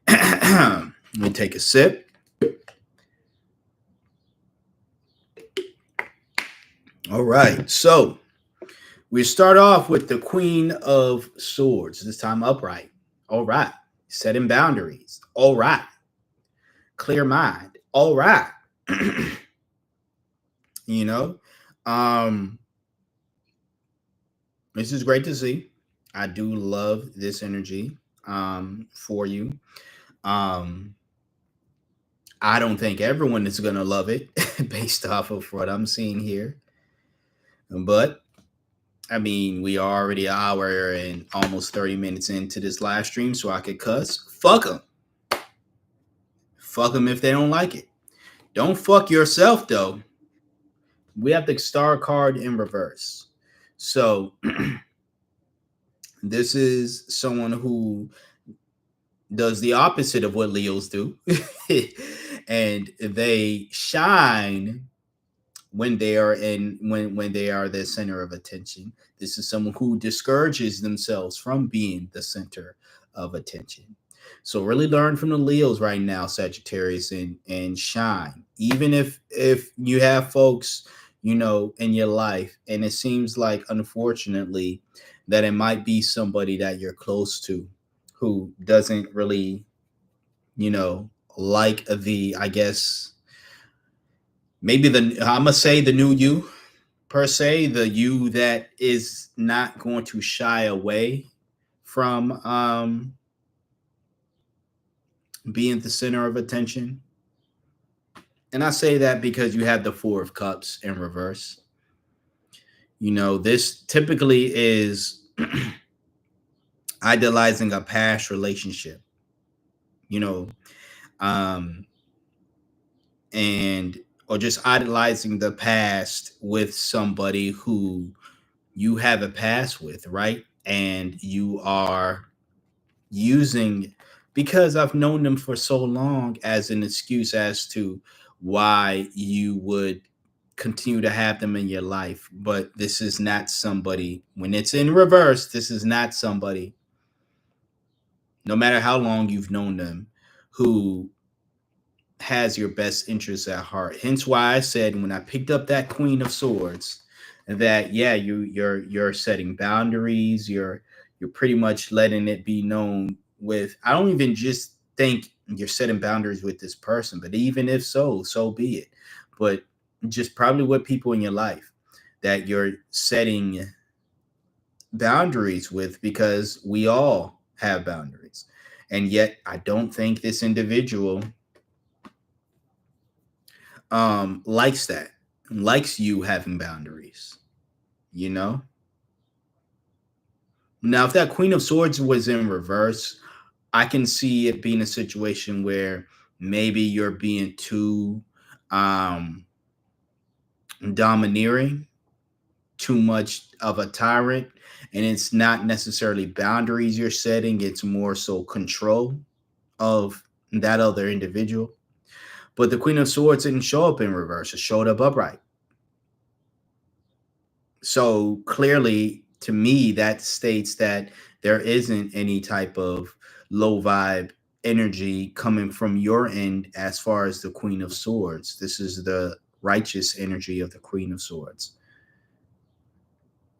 Let me take a sip. All right, so we start off with the Queen of Swords, this time upright. All right, setting boundaries. All right, clear mind. All right. You know, um, this is great to see. I do love this energy for you. Um, I don't think everyone is going to love it based off of what I'm seeing here. But I mean, we are already an hour and almost 30 minutes into this live stream, so I could cuss. Fuck them. Fuck them if they don't like it. Don't fuck yourself, though. We have the star card in reverse. So this is someone who does the opposite of what Leos do. And they shine when they are when they are the center of attention. This is someone who discourages themselves from being the center of attention. So really learn from the Leos right now, Sagittarius, and shine. Even if you have folks, you know, in your life, and it seems like, unfortunately, that it might be somebody that you're close to who doesn't really, you know, like the, I guess, maybe I'm gonna say the new you, per se, the you that is not going to shy away from being the center of attention. And I say that because you have the Four of Cups in reverse. You know, this typically is idolizing a past relationship, you know, um, and or just idolizing the past with somebody who you have a past with, right? And you are using, because I've known them for so long, as an excuse as to why you would continue to have them in your life. But this is not somebody, when it's in reverse, this is not somebody, no matter how long you've known them, who has your best interests at heart. Hence why I said when I picked up that Queen of Swords that yeah, you're setting boundaries, you're pretty much letting it be known with, I don't even just think you're setting boundaries with this person, but even if so, so be it. But just probably with people in your life that you're setting boundaries with, because we all have boundaries. And yet I don't think this individual likes that, likes you having boundaries, you know? Now, if that Queen of Swords was in reverse, I can see it being a situation where maybe you're being too um domineering, too much of a tyrant, and it's not necessarily boundaries you're setting, it's more so control of that other individual. But the Queen of Swords didn't show up in reverse, it showed up upright. So clearly, to me, that states that there isn't any type of low vibe energy coming from your end as far as the Queen of Swords. This is the righteous energy of the Queen of Swords.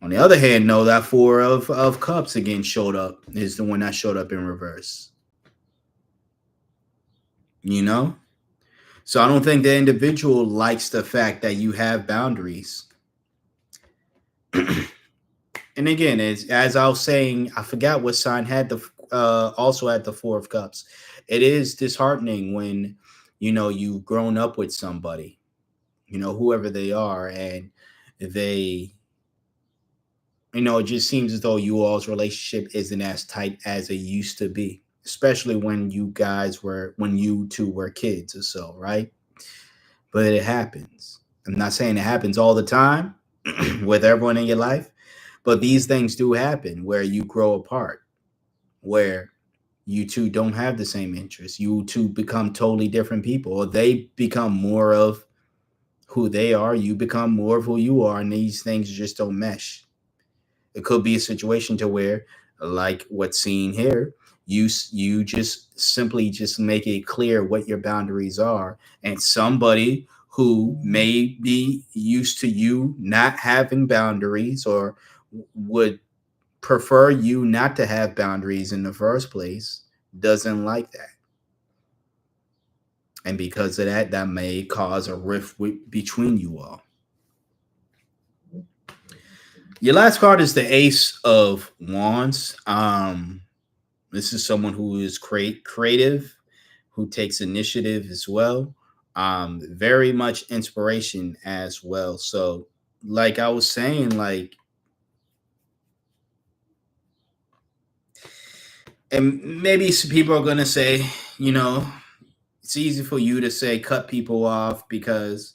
On the other hand, no, that Four of Cups again showed up, is the one that showed up in reverse. You know? So I don't think the individual likes the fact that you have boundaries. And again, as I was saying, I forgot what sign had the also had the Four of Cups. It is disheartening when you've grown up with somebody, whoever they are, and they, it just seems as though you all's relationship isn't as tight as it used to be, especially when you two were kids or so, right? But it happens. I'm not saying it happens all the time with everyone in your life, but these things do happen where you grow apart, where you two don't have the same interests. You two become totally different people, or they become more of who they are. You become more of who you are, and these things just don't mesh. It could be a situation to where, like what's seen here, you just simply just make it clear what your boundaries are, and somebody who may be used to you not having boundaries or would prefer you not to have boundaries in the first place doesn't like that. And because of that, that may cause a rift between you all. Your last card is the Ace of Wands. This is someone who is creative, who takes initiative as well. Very much inspiration as well. So, like I was saying, like, and maybe some people are gonna say, you know, it's easy for you to say cut people off because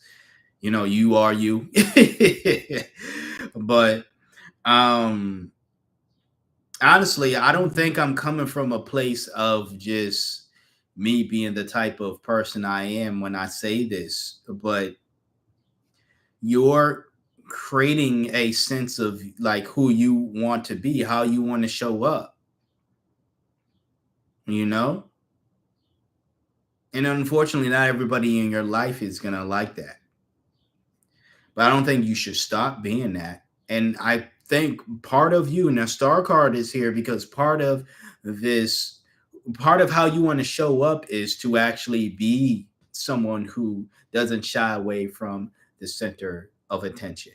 you are you. But um honestly, I don't think I'm coming from a place of just me being the type of person I am when I say this, but you're creating a sense of like who you want to be, how you want to show up, you know? And unfortunately, not everybody in your life is going to like that. But I don't think you should stop being that. And I think part of you, and the star card is here because this, part of how you want to show up is to actually be someone who doesn't shy away from the center of attention.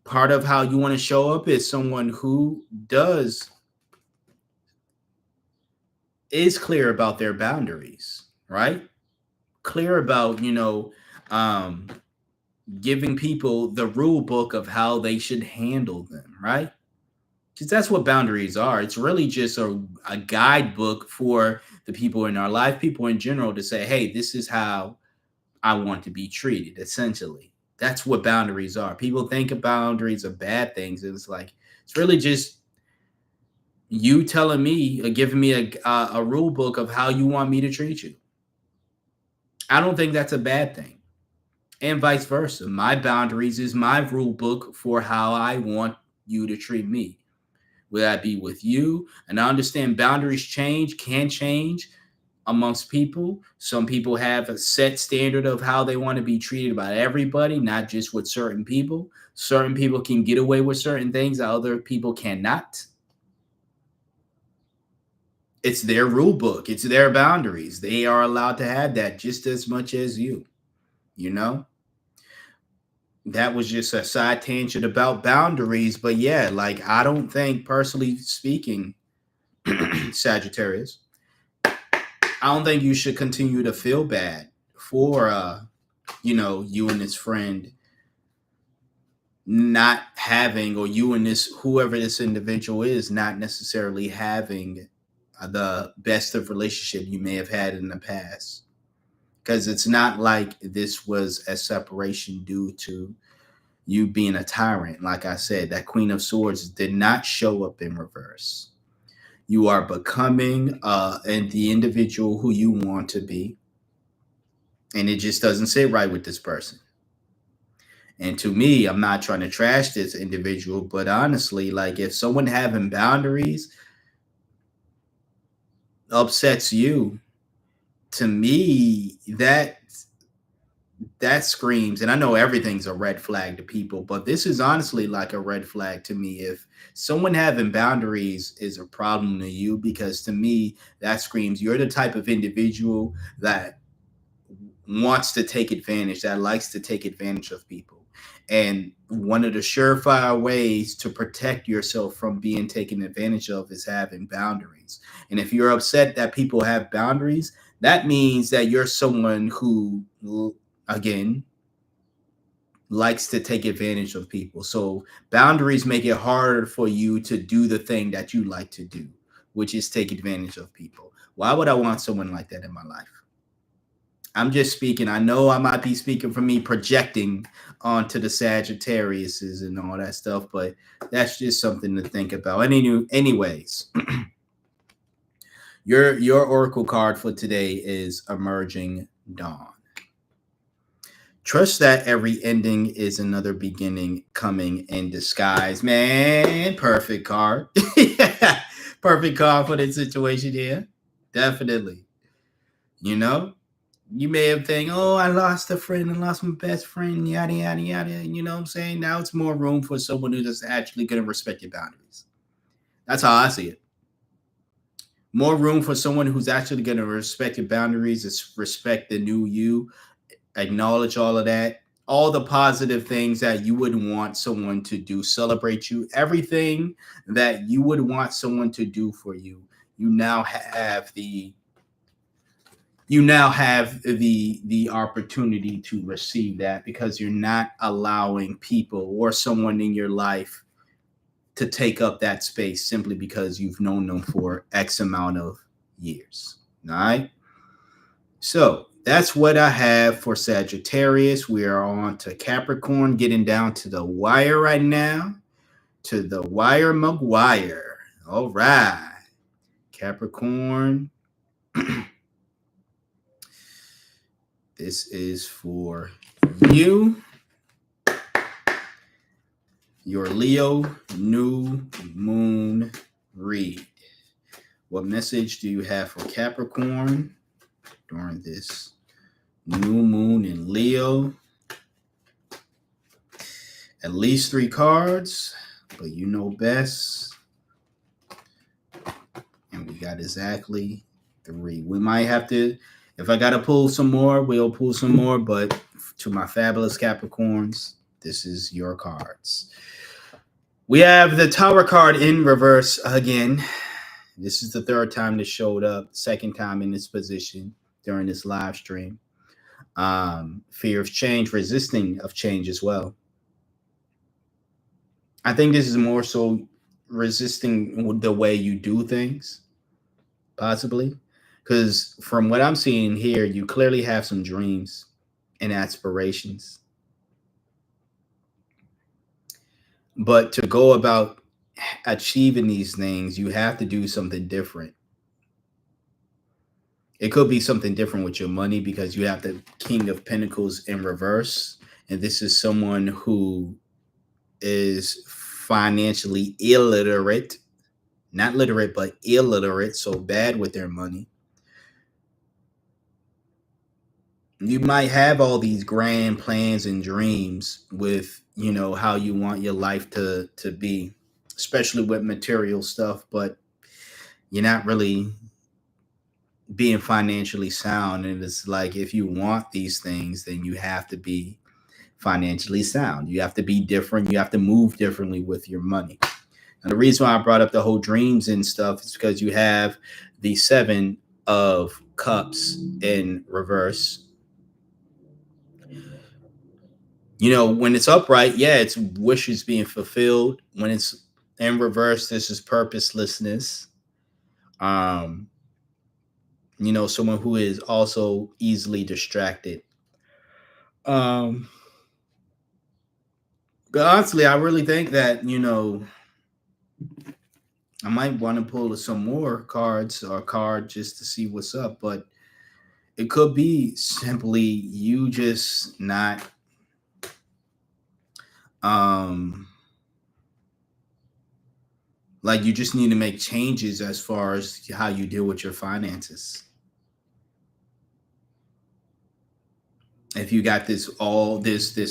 Part of how you want to show up is someone who does is clear about their boundaries, right? Clear about, um, giving people the rule book of how they should handle them, right? Because that's what boundaries are. It's really just a guidebook for the people in our life, people in general, to say, hey, this is how I want to be treated, essentially. That's what boundaries are. People think of boundaries are bad things. It's like, it's really just you telling me, giving me a rule book of how you want me to treat you. I don't think that's a bad thing. And vice versa. My boundaries is my rule book for how I want you to treat me. Will that be with you? And I understand boundaries can change amongst people. Some people have a set standard of how they want to be treated by everybody, not just with certain people. Certain people can get away with certain things that other people cannot. It's their rule book, it's their boundaries. They are allowed to have that just as much as you, you know? That was just a side tangent about boundaries. But yeah, like I don't think, personally speaking, Sagittarius, I don't think you should continue to feel bad for you and this friend not having, or you and this whoever this individual is not necessarily having the best of relationship you may have had in the past, because it's not like this was a separation due to you being a tyrant. Like I said, that Queen of Swords did not show up in reverse. You are becoming and the individual who you want to be, and it just doesn't sit right with this person. And to me, I'm not trying to trash this individual, but honestly, like if someone having boundaries upsets you, to me, that screams, and I know everything's a red flag to people, but this is honestly like a red flag to me. If someone having boundaries is a problem to you, because to me, that screams you're the type of individual that wants to take advantage, that likes to take advantage of people. And one of the surefire ways to protect yourself from being taken advantage of is having boundaries. And if you're upset that people have boundaries, that means that you're someone who, again, likes to take advantage of people. So boundaries make it harder for you to do the thing that you like to do, which is take advantage of people. Why would I want someone like that in my life? I'm just speaking. I know I might be speaking for me, projecting onto the Sagittariuses and all that stuff, but that's just something to think about. Anyways, your oracle card for today is Emerging Dawn. Trust that every ending is another beginning coming in disguise. Man, perfect card. Perfect card for the situation here. Definitely. You know, you may have think, oh, I lost a friend, I lost my best friend, yada yada yada. You know what I'm saying? Now it's more room for someone who's actually going to respect your boundaries. That's how I see it. More room for someone who's actually going to respect your boundaries, is respect the new you, acknowledge all of that, all the positive things that you would want someone to do, celebrate you, everything that you would want someone to do for you. You now have the opportunity to receive that, because you're not allowing people or someone in your life to take up that space simply because you've known them for X amount of years. All right. So that's what I have for Sagittarius. We are on to Capricorn, getting down to the wire right now. To the wire, McGuire. All right. Capricorn. This is for you. Your Leo new moon read. What message do you have for Capricorn during this new moon in Leo? At least 3 cards, but you know best. And we got exactly 3. We might have to, if I got to pull some more, we'll pull some more. But to my fabulous Capricorns, this is your cards. We have the Tower card in reverse again. This is the 3rd time this showed up, 2nd time in this position during this live stream. Fear of change, resisting of change as well. I think this is more so resisting the way you do things, possibly. Because from what I'm seeing here, you clearly have some dreams and aspirations. But to go about achieving these things, you have to do something different. It could be something different with your money, because you have the King of Pentacles in reverse. And this is someone who is financially illiterate, not literate, but illiterate, so bad with their money. You might have all these grand plans and dreams with, how you want your life to be, especially with material stuff, but you're not really being financially sound. And it's like, if you want these things, then you have to be financially sound. You have to be different. You have to move differently with your money. And the reason why I brought up the whole dreams and stuff is because you have the 7 of Cups in reverse. You know, when it's upright, yeah, it's wishes being fulfilled. When it's in reverse, this is purposelessness. Um, someone who is also easily distracted. Um, but honestly, I really think that, I might want to pull some more cards or card just to see what's up, but it could be simply you just not um like you just need to make changes as far as how you deal with your finances. If you got this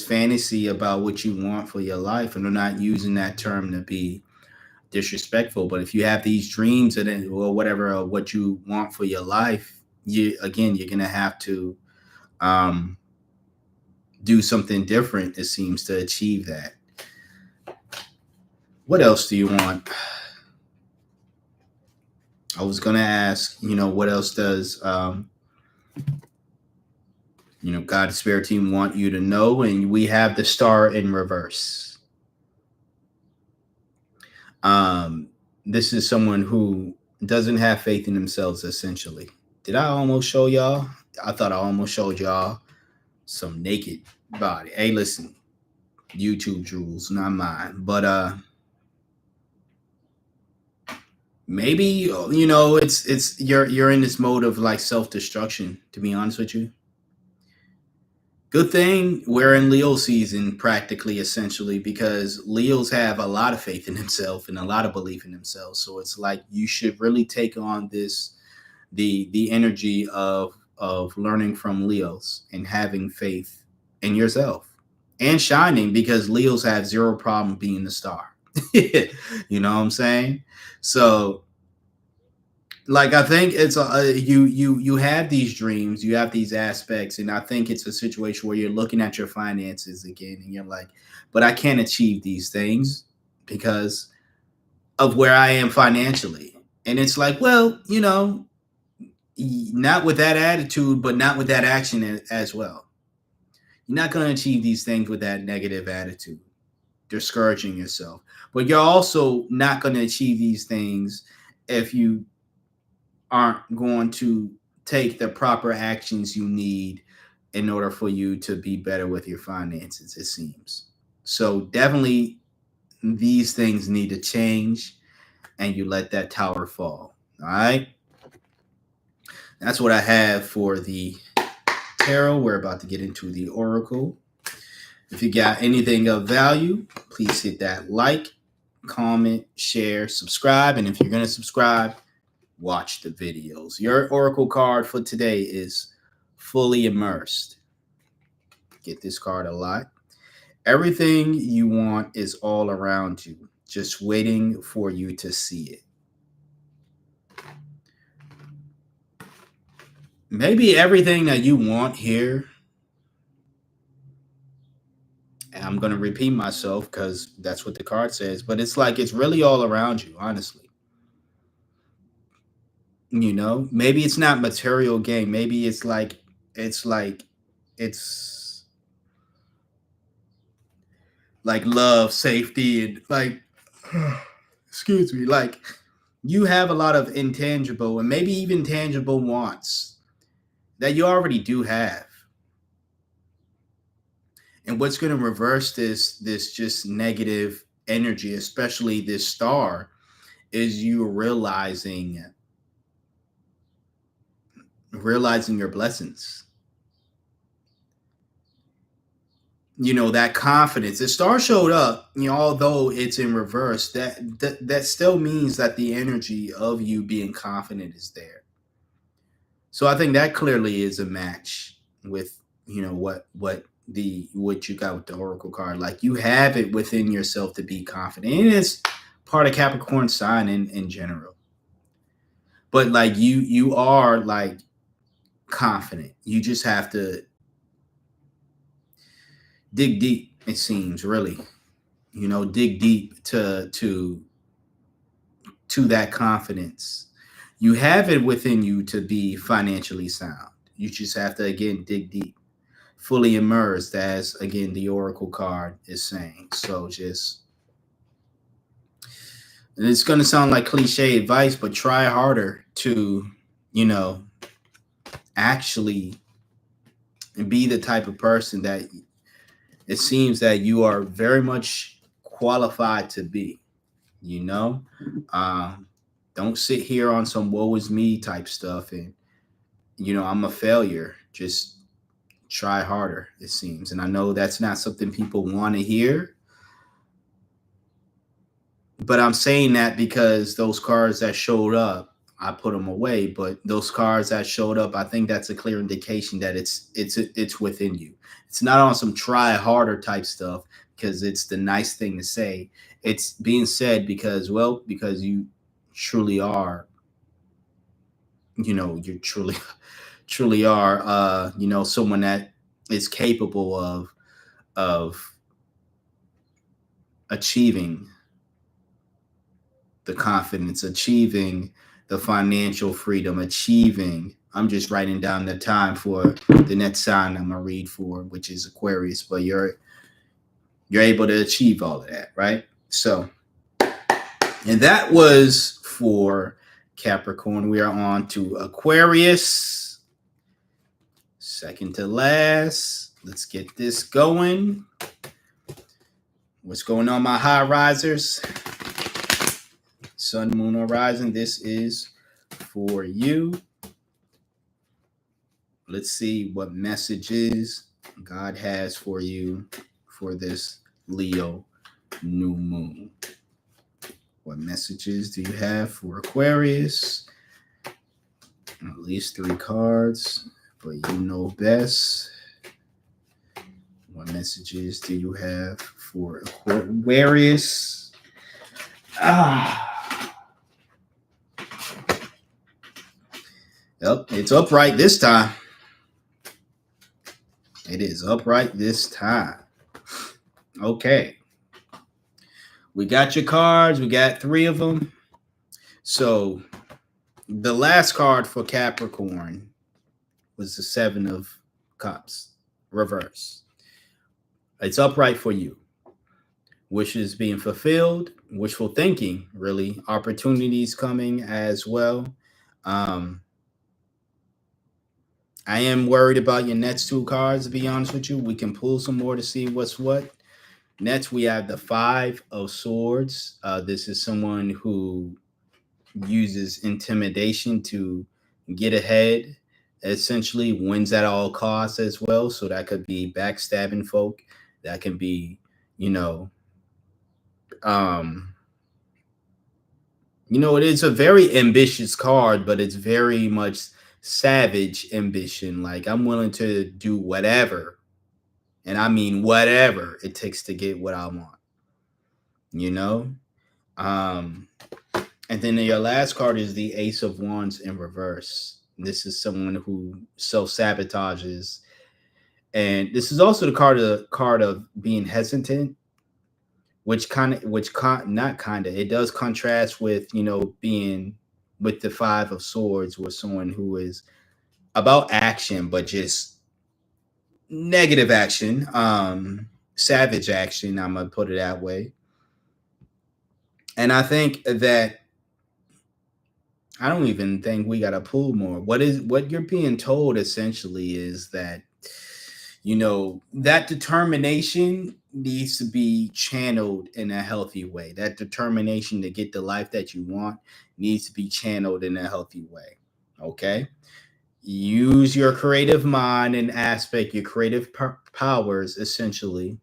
fantasy about what you want for your life, and I'm not using that term to be disrespectful, but if you have these dreams and then, or whatever what you want for your life, you're gonna have to um do something different, it seems, to achieve that. What else do you want? I was gonna ask, what else does God Spirit Team want you to know? And we have the Star in reverse. Um, this is someone who doesn't have faith in themselves, essentially. Did I almost show y'all? I thought I almost showed y'all some naked body. Hey, listen, YouTube rules, not mine. But maybe it's you're in this mode of like self-destruction, to be honest with you. Good thing we're in Leo season, practically, essentially, because Leos have a lot of faith in themselves and a lot of belief in themselves. So it's like you should really take on the energy of learning from Leos and having faith in yourself and shining, because Leos have zero problem being the star. You know what I'm saying? So, like, I think it's you have these dreams, you have these aspects, and I think it's a situation where you're looking at your finances again and you're like, but I can't achieve these things because of where I am financially. And it's like, well, not with that attitude, but not with that action as well. You're not going to achieve these things with that negative attitude, discouraging yourself. But you're also not going to achieve these things if you aren't going to take the proper actions you need in order for you to be better with your finances, it seems. So definitely these things need to change, and you let that tower fall. All right. That's what I have for the tarot. We're about to get into the oracle. If you got anything of value, please hit that like, comment, share, subscribe. And if you're going to subscribe, watch the videos. Your oracle card for today is Fully Immersed. Get this card a lot. Everything you want is all around you, just waiting for you to see it. Maybe everything that you want here, and I'm going to repeat myself because that's what the card says, but it's like it's really all around you, honestly. Maybe it's not material gain. Maybe it's like love, safety, and like excuse me, like you have a lot of intangible and maybe even tangible wants that you already do have. And what's going to reverse this just negative energy, especially this star, is you realizing your blessings. That confidence. The star showed up, although it's in reverse, that still means that the energy of you being confident is there. So I think that clearly is a match with what you got with the oracle card. Like, you have it within yourself to be confident, and it's part of Capricorn sign in general. but like you are like confident. You just have to dig deep, it seems, really. Dig deep to that confidence. You have it within you to be financially sound. You just have to again dig deep, fully immersed, as again the Oracle card is saying. So just, and it's going to sound like cliche advice, but try harder to, you know, actually be the type of person that it seems that you are very much qualified to be. You know, um, don't sit here on some woe is me type stuff and I'm a failure. Just try harder, it seems. And I know that's not something people want to hear, but I'm saying that because those cards that showed up, I put them away. But those cards that showed up, I think that's a clear indication that it's within you. It's not on some try harder type stuff because it's the nice thing to say. It's being said because you truly are, you truly are, someone that is capable of achieving the confidence, achieving the financial freedom, achieving. I'm just writing down the time for the next sign I'm gonna read for, which is Aquarius. But you're able to achieve all of that, right? So, and that was for Capricorn. We are on to Aquarius. Second to last. Let's get this going. What's going on, my high risers? Sun, Moon, Horizon. This is for you. Let's see what messages God has for you for this Leo new moon. What messages do you have for Aquarius? At least 3 cards, but you know best. What messages do you have for Aquarius? Yep, it's upright this time. It is upright this time. Okay. We got your cards. We got 3 of them. So the last card for Capricorn was the 7 of Cups, reverse. It's upright for you. Wishes being fulfilled, wishful thinking, really. Opportunities coming as well. I am worried about your next 2 cards, to be honest with you. We can pull some more to see what's what. Next, we have the 5 of Swords. This is someone who uses intimidation to get ahead, essentially wins at all costs as well. So that could be backstabbing folk. That can be, it is a very ambitious card, but it's very much savage ambition. Like, I'm willing to do whatever, and I mean whatever it takes to get what I want. And then your last card is the Ace of Wands in reverse. This is someone who self-sabotages. And this is also the card of being hesitant, it does contrast with, being with the 5 of Swords, with someone who is about action, but just negative action, savage action, I'm going to put it that way. And I think that I don't even think we got to pull more. What you're being told essentially is that, that determination needs to be channeled in a healthy way. That determination to get the life that you want needs to be channeled in a healthy way. Okay? Use your creative mind and aspect, your creative powers, essentially,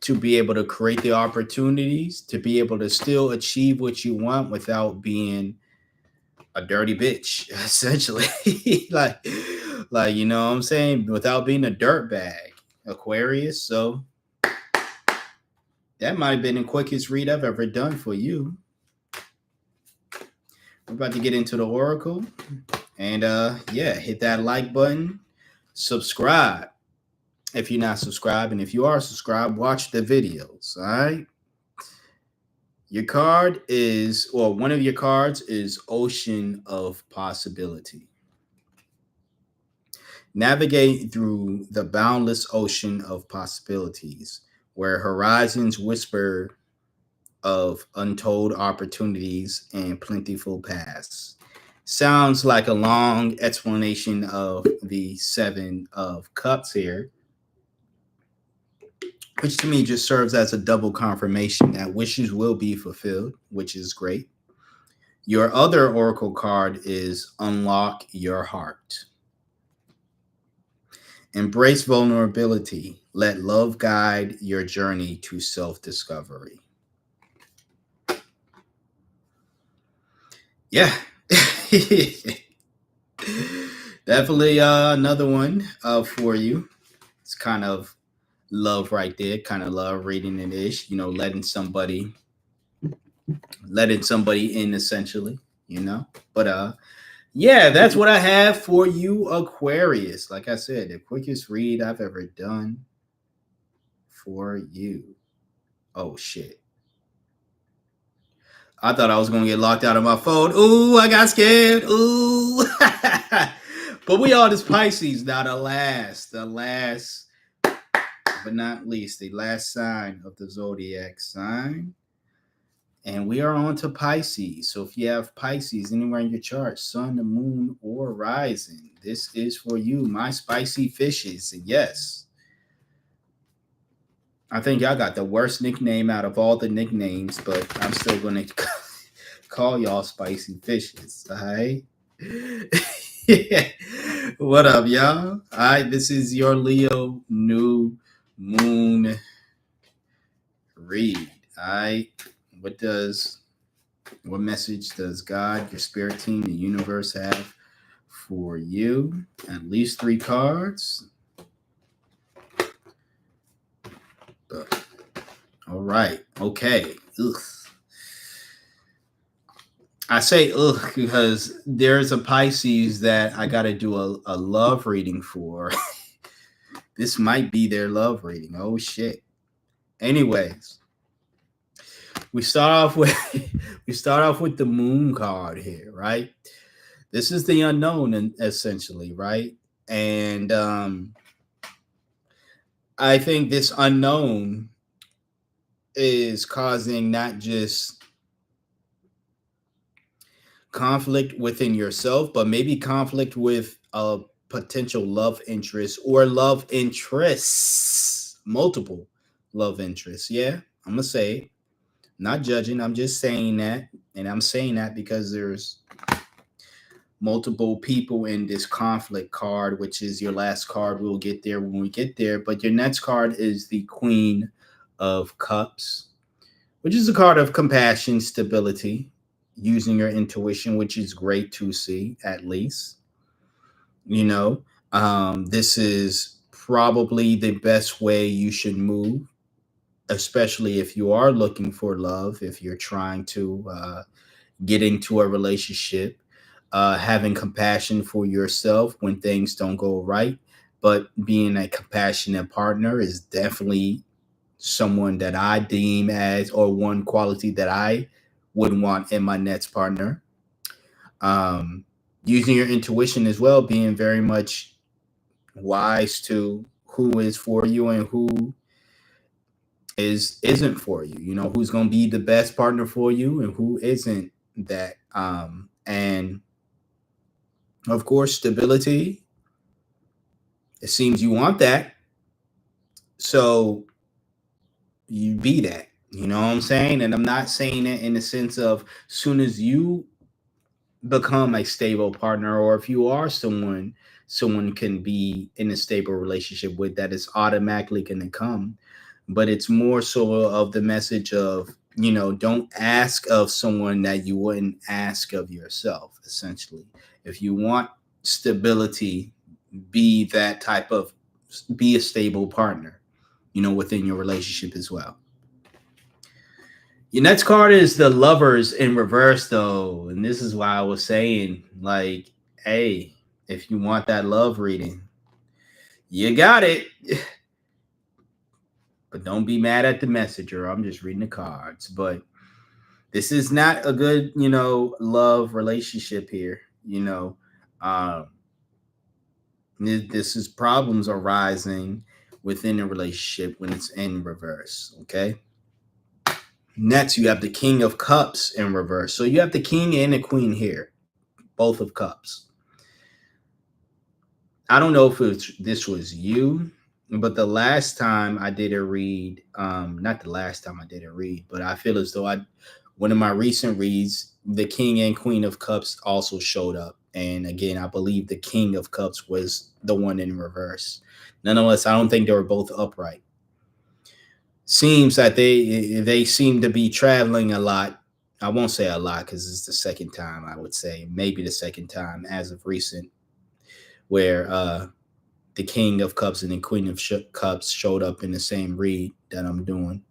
to be able to create the opportunities, to be able to still achieve what you want without being a dirty bitch, essentially. like you know what I'm saying, without being a dirtbag, Aquarius. So that might have been the quickest read I've ever done for you. we're about to get into the oracle. And yeah, hit that like button, subscribe if you're not subscribed, and if you are subscribed, watch the videos. All right. Your card is, or one of your cards is Ocean of Possibility. Navigate through the boundless ocean of possibilities, where horizons whisper of untold opportunities and plentiful paths. Sounds like a long explanation of the Seven of Cups here, which to me just serves as a double confirmation that wishes will be fulfilled, which is great. Your other oracle card is Unlock Your Heart. Embrace vulnerability. Let love guide your journey to self discovery. Yeah. Definitely another one for you. It's kind of love right there, kind of love reading it ish, letting somebody in essentially. But yeah, that's what I have for you, Aquarius. Like I said, the quickest read I've ever done for you. Oh shit. I thought I was gonna get locked out of my phone. Ooh, I got scared. Ooh. But we are this Pisces. Now the last but not least, the last sign of the zodiac sign. And we are on to Pisces. So if you have Pisces anywhere in your chart, sun, the moon, or rising, this is for you, my spicy fishes. And yes, I think y'all got the worst nickname out of all the nicknames, but I'm still going to call y'all spicy fishes. All right. What up, y'all? All right. This is your Leo new moon read. All right. What what message does God, your spirit team, the universe have for you? At least 3 cards. All right. Okay. Ugh. I say ugh because there's a Pisces that I got to do a love reading for. This might be their love reading. Oh shit. Anyways, we start off with the moon card here, right? This is the unknown, essentially, right? And I think this unknown is causing not just conflict within yourself, but maybe conflict with a potential love interest or love interests, multiple love interests. Yeah, I'm gonna say, not judging. I'm just saying that, and I'm saying that because there's multiple people in this conflict card, which is your last card. We'll get there when we get there. But your next card is the Queen of Cups, which is a card of compassion, stability, using your intuition, which is great to see, at least. You know, this is probably the best way you should move, especially if you are looking for love, if you're trying to get into a relationship, having compassion for yourself when things don't go right. But being a compassionate partner is definitely someone that I deem as, or one quality that I would want in my next partner. Um, Using your intuition as well, being very much wise to who is for you and who isn't for you. You know, who's going to be the best partner for you and who isn't that. And of course, stability. It seems you want that. So you be that. You know what I'm saying? And I'm not saying it in the sense of soon as you become a stable partner, or if you are someone can be in a stable relationship with, that is automatically going to come. But it's more so of the message of, don't ask of someone that you wouldn't ask of yourself, essentially. If you want stability, be that type of, be a stable partner, within your relationship as well. Your next card is the Lovers in reverse, though, and this is why I was saying, like, hey, if you want that love reading, you got it. But don't be mad at the messenger. I'm just reading the cards. But this is not a good, love relationship here. Um, this is problems arising within a relationship when it's in reverse. Okay. Next, you have the King of Cups in reverse. So you have the King and the Queen here, both of Cups. I don't know if this was you, but the last time I did a read, not the last time I did a read, but I feel as though one of my recent reads, the King and Queen of Cups also showed up. And again, I believe the King of Cups was the one in reverse. Nonetheless, I don't think they were both upright. Seems that they seem to be traveling a lot. I won't say a lot because it's the second time. I would say maybe the second time as of recent, where the King of Cups and the Queen of Cups showed up in the same read that I'm doing.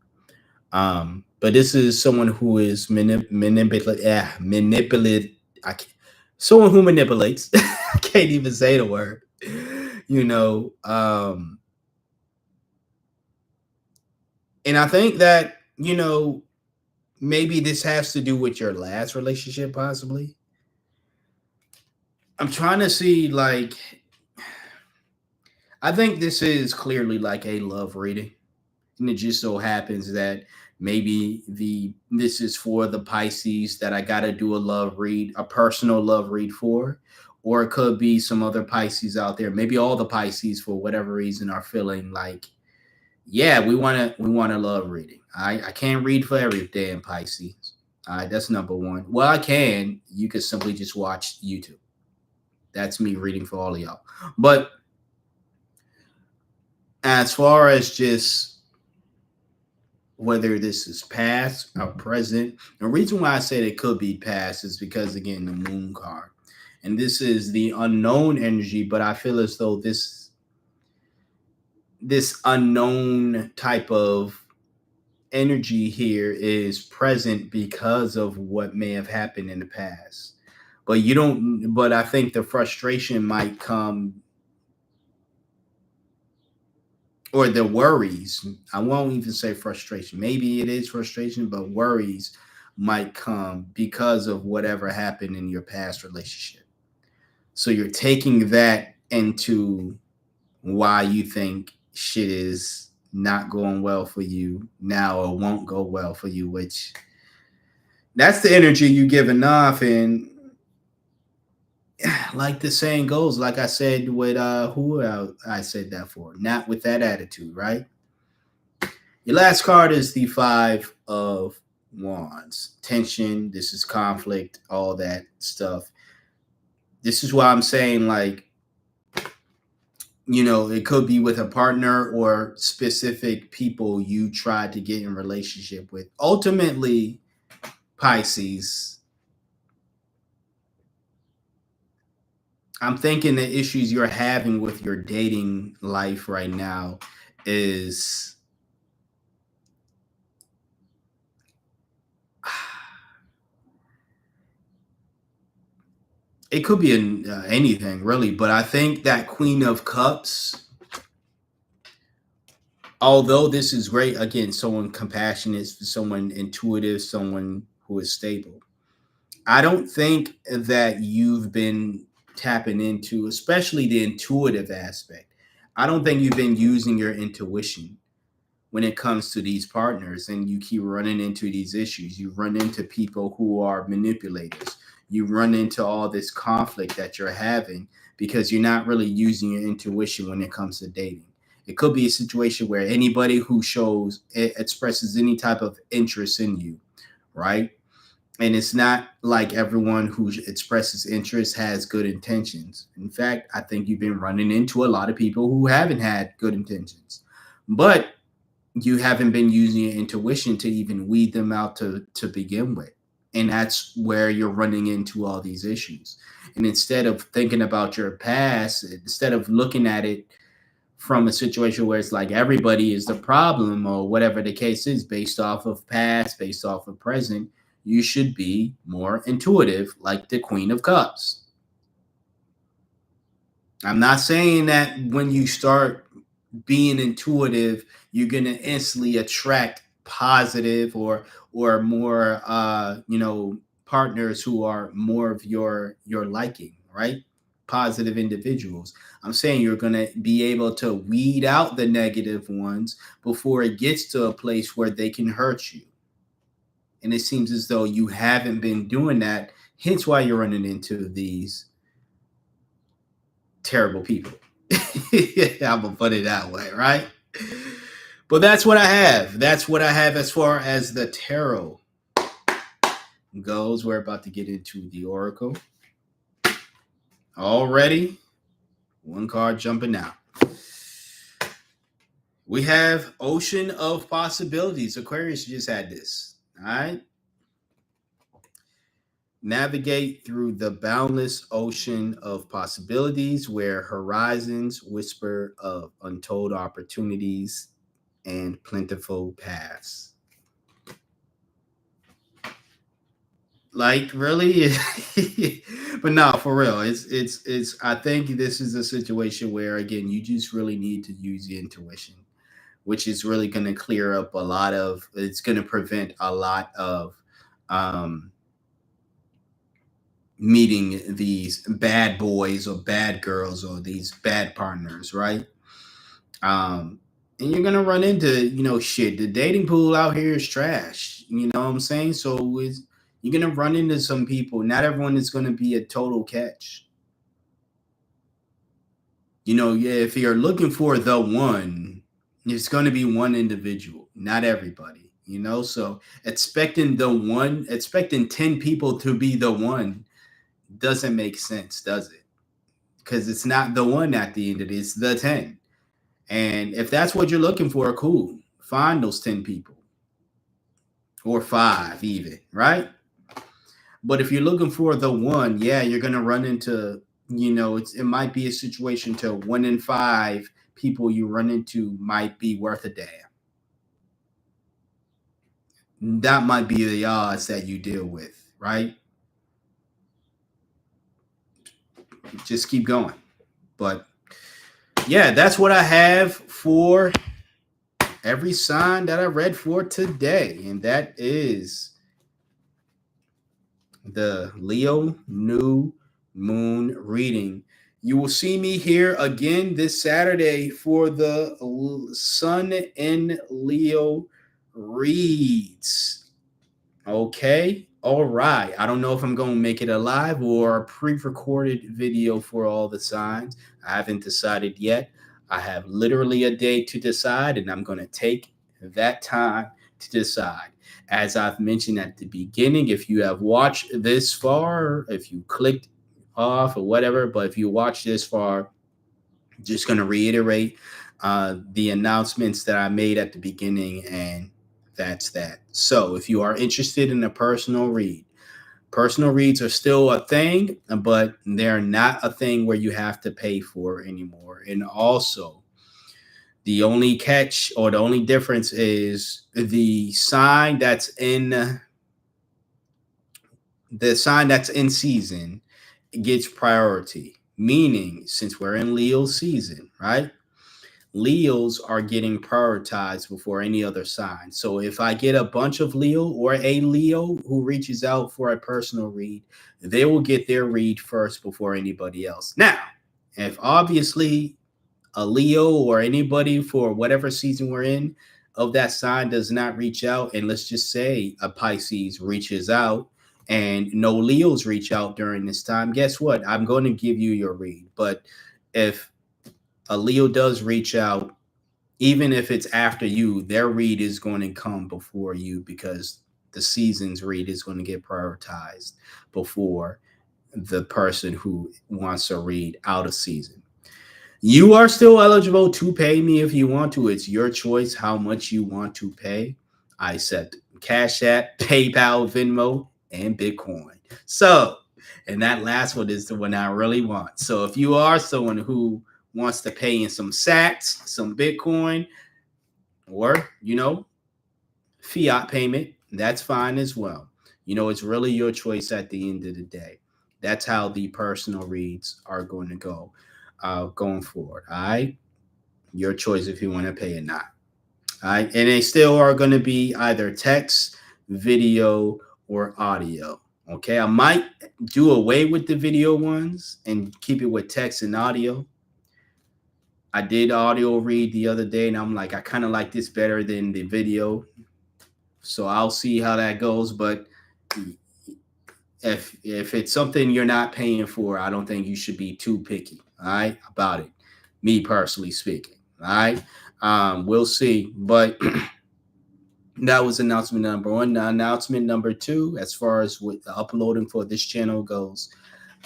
But this is someone who is manipulate. Someone who manipulates. I can't even say the word. You know, and I think that maybe this has to do with your last relationship, possibly. I'm trying to see, like, I think this is clearly like a love reading. And it just so happens that maybe this is for the Pisces that I gotta do a love read, a personal love read for. Or it could be some other Pisces out there. Maybe all the Pisces, for whatever reason, are feeling like, yeah, we want a love reading. I can't read for every damn Pisces. All right, that's number one. Well, I can. You could simply just watch YouTube. That's me reading for all of y'all. But as far as just whether this is past or present, the reason why I said it could be past is because, again, the Moon card. And this is the unknown energy, but I feel as though this unknown type of energy here is present because of what may have happened in the past. But I think the frustration might come, or the worries. I won't even say frustration. Maybe it is frustration, but worries might come because of whatever happened in your past relationship. So you're taking that into why you think shit is not going well for you now or won't go well for you, which that's the energy you giving off. And like the saying goes, like I said with who I said that for, not with that attitude, right? Your last card is the Five of Wands. Tension, this is conflict, all that stuff. This is why I'm saying, like, it could be with a partner or specific people you tried to get in relationship with. Ultimately, Pisces, I'm thinking the issues you're having with your dating life right now is it could be anything really, but I think that Queen of Cups, although this is great, again, someone compassionate, someone intuitive, someone who is stable. I don't think that you've been tapping into, especially the intuitive aspect. I don't think you've been using your intuition when it comes to these partners, and you keep running into these issues. You run into people who are manipulators. You run into all this conflict that you're having because you're not really using your intuition when it comes to dating. It could be a situation where anybody who expresses any type of interest in you, right? And it's not like everyone who expresses interest has good intentions. In fact, I think you've been running into a lot of people who haven't had good intentions, but you haven't been using your intuition to even weed them out to begin with. And that's where you're running into all these issues. And instead of thinking about your past, instead of looking at it from a situation where it's like everybody is the problem or whatever the case is based off of past, based off of present. You should be more intuitive, like the Queen of Cups. I'm not saying that when you start being intuitive, you're gonna instantly attract positive or more partners who are more of your liking, right? Positive individuals. I'm saying you're gonna be able to weed out the negative ones before it gets to a place where they can hurt you. And it seems as though you haven't been doing that, hence why you're running into these terrible people. I'm gonna put it that way, right? But that's what I have. That's what I have as far as the tarot goes. We're about to get into the oracle. Already, one card jumping out. We have Ocean of Possibilities. Aquarius just had this. All right. Navigate through the boundless ocean of possibilities where horizons whisper of untold opportunities and plentiful paths. Like really, but no, for real. It's. I think this is a situation where again you just really need to use your intuition, which is really going to clear up a lot of. It's going to prevent a lot of um, meeting these bad boys or bad girls or these bad partners, right? Um, and you're gonna run into, shit. The dating pool out here is trash. You know what I'm saying? So you're gonna run into some people. Not everyone is gonna be a total catch. Yeah, if you're looking for the one, it's gonna be one individual, not everybody. So expecting 10 people to be the one doesn't make sense, does it? Because it's not the one at the end of it, it's the 10. And if that's what you're looking for, cool. Find those 10 people or five, even, right? But if you're looking for the one, yeah, you're going to run into, it might be a situation to 1 in 5 people you run into might be worth a damn. That might be the odds that you deal with, right? Just keep going. But yeah, that's what I have for every sign that I read for today. And that is the Leo new moon reading. You will see me here again this Saturday for the Sun in Leo reads. Okay. All right. I don't know if I'm going to make it a live or a pre-recorded video for all the signs. I haven't decided yet. I have literally a day to decide, and I'm going to take that time to decide. As I've mentioned at the beginning, if you have watched this far, if you clicked off or whatever, but if you watched this far, just going to reiterate the announcements that I made at the beginning, and that's that. So if you are interested in a personal read, personal reads are still a thing, but they're not a thing where you have to pay for anymore. And also, the only catch or the only difference is the sign that's in season gets priority. Meaning, since we're in Leo season, right? Leos are getting prioritized before any other sign. So if I get a bunch of Leo or a Leo who reaches out for a personal read, they will get their read first before anybody else. Now, if obviously a Leo or anybody for whatever season we're in of that sign does not reach out, and let's just say a Pisces reaches out and no Leos reach out during this time, guess what? I'm going to give you your read. But if a Leo does reach out, even if it's after you, their read is going to come before you because the season's read is going to get prioritized before the person who wants to read out of season. You are still eligible to pay me if you want to. It's your choice how much you want to pay. I accept Cash App, PayPal, Venmo, and Bitcoin. So, and that last one is the one I really want. So if you are someone who wants to pay in some sats, some Bitcoin, or, fiat payment, that's fine as well. It's really your choice at the end of the day. That's how the personal reads are going to go going forward. All right. Your choice if you want to pay or not. All right. And they still are going to be either text, video, or audio. Okay. I might do away with the video ones and keep it with text and audio. I did audio read the other day and I'm like, I kind of like this better than the video. So I'll see how that goes. But if it's something you're not paying for, I don't think you should be too picky, all right, about it. Me personally speaking, all right. We'll see. But that was announcement number one. Now, announcement number two, as far as with the uploading for this channel goes,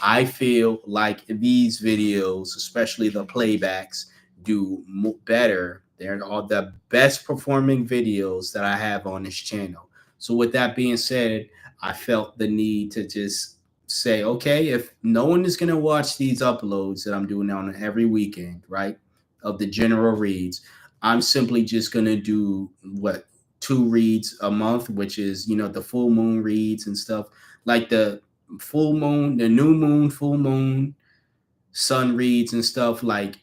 I feel like these videos, especially the playbacks, do better. They're all the best performing videos that I have on this channel. So with that being said, I felt the need to just say, okay, if no one is going to watch these uploads that I'm doing on every weekend, right, of the general reads, I'm simply just going to do what, 2 reads a month, which is, the full moon reads and stuff, like the full moon, the new moon, full moon, sun reads and stuff, like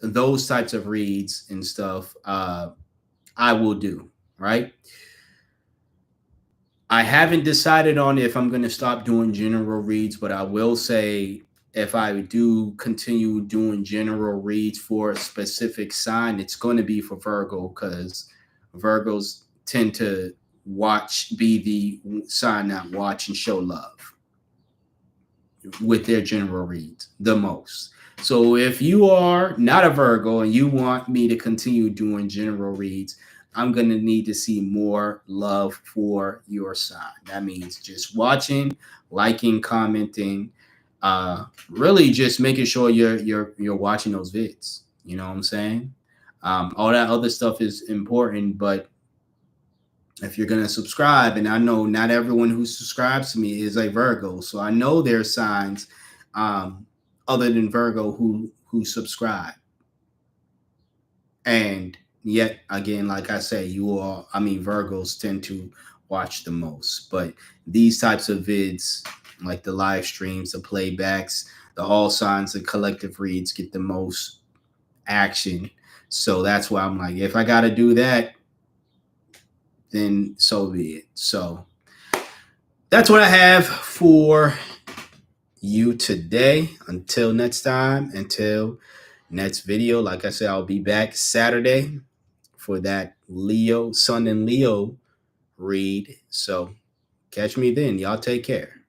those types of reads and stuff. I will do, right? I haven't decided on if I'm going to stop doing general reads, but I will say if I do continue doing general reads for a specific sign, it's going to be for Virgo, because Virgos tend to be the sign that watch and show love with their general reads the most. So if you are not a Virgo and you want me to continue doing general reads, I'm going to need to see more love for your sign. That means just watching, liking, commenting, really just making sure you're watching those vids. You know what I'm saying? All that other stuff is important, but if you're going to subscribe, and I know not everyone who subscribes to me is a Virgo, so I know there's signs other than Virgo who subscribe. And yet again, like I say, Virgos tend to watch the most. But these types of vids, like the live streams, the playbacks, the all signs, the collective reads, get the most action. So that's why I'm like, if I got to do that, then so be it. So that's what I have for you today. Until next time, until next video, like I said, I'll be back Saturday for that Sun and Leo read. So catch me then. Y'all take care.